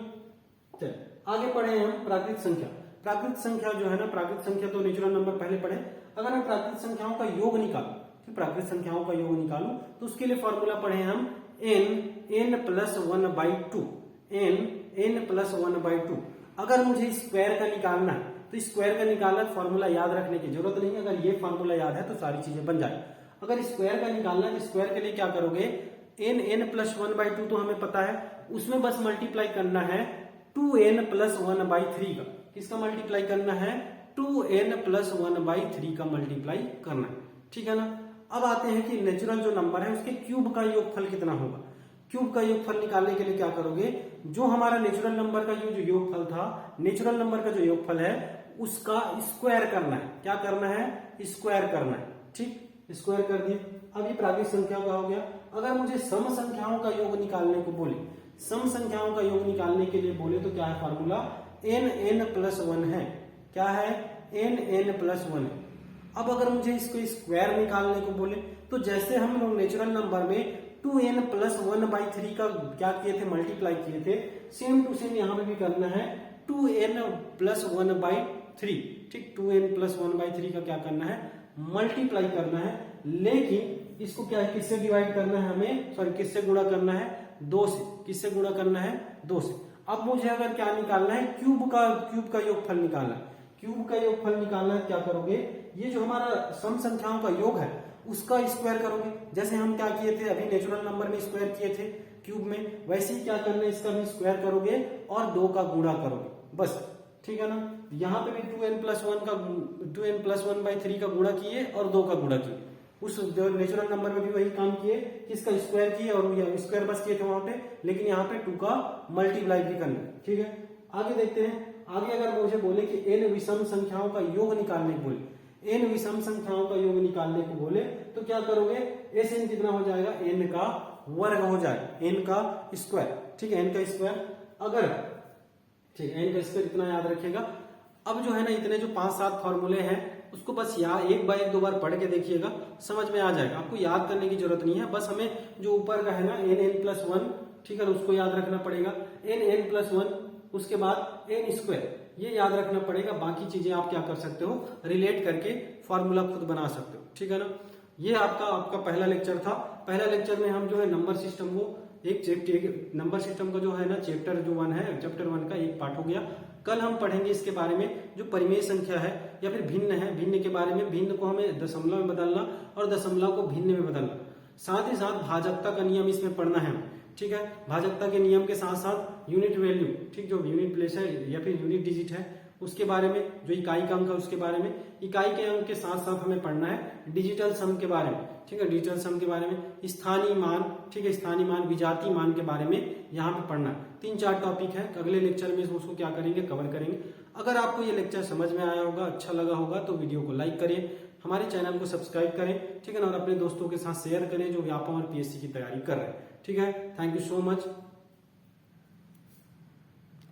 Speaker 1: चलिए आगे पढ़े हम प्राकृत संख्या। प्राकृत संख्या जो है ना, प्राकृत संख्या तो नेचुरल नंबर पहले पढ़े। अगर मैं प्राकृत संख्याओं का योग निकालूं, तो प्राकृत संख्याओं का योग निकालूं तो उसके लिए फॉर्मूला पढ़े हम n+1/2, n+1/2। अगर मुझे स्क्वायर का निकालना है तो स्क्वायर का निकालना, फॉर्मूला याद रखने की जरूरत नहीं है, अगर ये फॉर्मूला याद है तो सारी चीजें बन जाए। अगर स्क्वायर का निकालना है तो स्क्वायर के लिए क्या करोगे, n+1/2 तो हमें पता है, उसमें बस मल्टीप्लाई करना है 2n+1/3 का, किसका मल्टीप्लाई करना है, 2n+1/3 का मल्टीप्लाई करना है, ठीक है ना। अब आते हैं कि नेचुरल जो नंबर है उसके क्यूब का योगफल कितना होगा। क्यूब का योगफल निकालने के लिए क्या करोगे, जो हमारा नेचुरल नंबर का जो योगफल था, नेचुरल नंबर का जो योगफल है उसका स्क्वायर करना है, क्या करना है, स्क्वायर करना है, ठीक, स्क्वायर कर दिए। अब ये प्राकृत संख्या का हो गया। अगर मुझे सम संख्याओं का योग निकालने को बोले, सम संख्याओं का योग निकालने के लिए बोले तो क्या है फॉर्मूला, n+1 है, क्या है, n+1 है। अब अगर मुझे इसको स्क्वायर निकालने को बोले तो जैसे हम लोग नेचुरल नंबर में 2n+1/3 का क्या किए थे, मल्टीप्लाई किए थे, सेम टू सेम यहाँ पे भी करना है 2n+1/3, ठीक, 2n+1/3 का क्या करना है, मल्टीप्लाई करना है। लेकिन इसको क्या है, किससे डिवाइड करना है हमें, सॉरी किससे गुणा करना है, 2 से, किससे गुणा करना है, 2 से। अब मुझे अगर क्या निकालना है, क्यूब का योगफल निकालना है, क्यूब का योगफल निकालना है, क्या करोगे, ये जो हमारा सम संख्याओं का योग है उसका स्क्वायर करोगे, जैसे हम क्या किए थे अभी नेचुरल नंबर में स्क्वायर किए थे क्यूब में, वैसे ही क्या करना है, इसका भी स्क्वायर करोगे और 2 का गुणा करोगे, बस, ठीक है ना। यहाँ पे भी 2n+1/3 का गुणा किए और 2 का गुणा किए। उस नेचुरल नंबर में भी वही काम किए, किसका स्क्वायर किए और स्क्वायर बस किए थे वहां पे, लेकिन यहाँ पे 2 का मल्टीप्लाई भी करना। ठीक है, आगे देखते हैं। आगे अगर मुझे बोले कि n विषम संख्याओं का योग निकालने को बोले, n विषम संख्याओं का योग निकालने को बोले तो क्या करोगे, Sn कितना हो जाएगा, n का वर्ग हो जाएगा, n का स्क्वायर। ठीक है, n का स्क्वायर अगर, ठीक है, n का स्क्वायर इतना याद रखिएगा। अब जो है ना इतने जो 5-7 फॉर्मूले हैं उसको बस एक बार 1-2 बार पढ़ के देखिएगा, समझ में आ जाएगा। आपको याद करने की जरूरत नहीं है, बस हमें जो ऊपर का है ना n+1, ठीक है, उसको याद रखना पड़ेगा, n+1, उसके बाद n स्क्वायर, ये याद रखना पड़ेगा। बाकी चीजें आप क्या कर सकते हो, रिलेट करके फॉर्मूला खुद बना सकते हो। ठीक है ना, ये आपका पहला लेक्चर था। पहला लेक्चर में हम जो है नंबर सिस्टम को नंबर सिस्टम का जो है ना चैप्टर 1 है, चैप्टर 1 का एक पार्ट हो गया। कल हम पढ़ेंगे इसके बारे में जो परिमेय संख्या है या फिर भिन्न है, भिन्न के बारे में। भिन्न को हमें दशमलव में बदलना और दशमलव को भिन्न में बदलना, साथ ही साथ भाजकता का नियम इसमें पढ़ना है। ठीक है, भाजकता के नियम के साथ साथ यूनिट वैल्यू, ठीक, जो यूनिट प्लेस है या फिर यूनिट डिजिट है उसके बारे में, जो इकाई का अंक है उसके बारे में, इकाई के अंक के साथ साथ हमें पढ़ना है डिजिटल सम के बारे में। ठीक है, डिजिटल सम के बारे में, स्थानीय मान, ठीक है, स्थानीय मान, विजातीय मान के बारे में यहाँ पे पढ़ना है। 3-4 टॉपिक है, अगले लेक्चर में उसको क्या करेंगे, कवर करेंगे। अगर आपको ये लेक्चर समझ में आया होगा, अच्छा लगा होगा तो वीडियो को लाइक करें, हमारे चैनल को सब्सक्राइब करें, ठीक है ना, और अपने दोस्तों के साथ शेयर करें जो व्यापम और पीएससी की तैयारी कर रहे हैं। ठीक है, थैंक यू सो मच।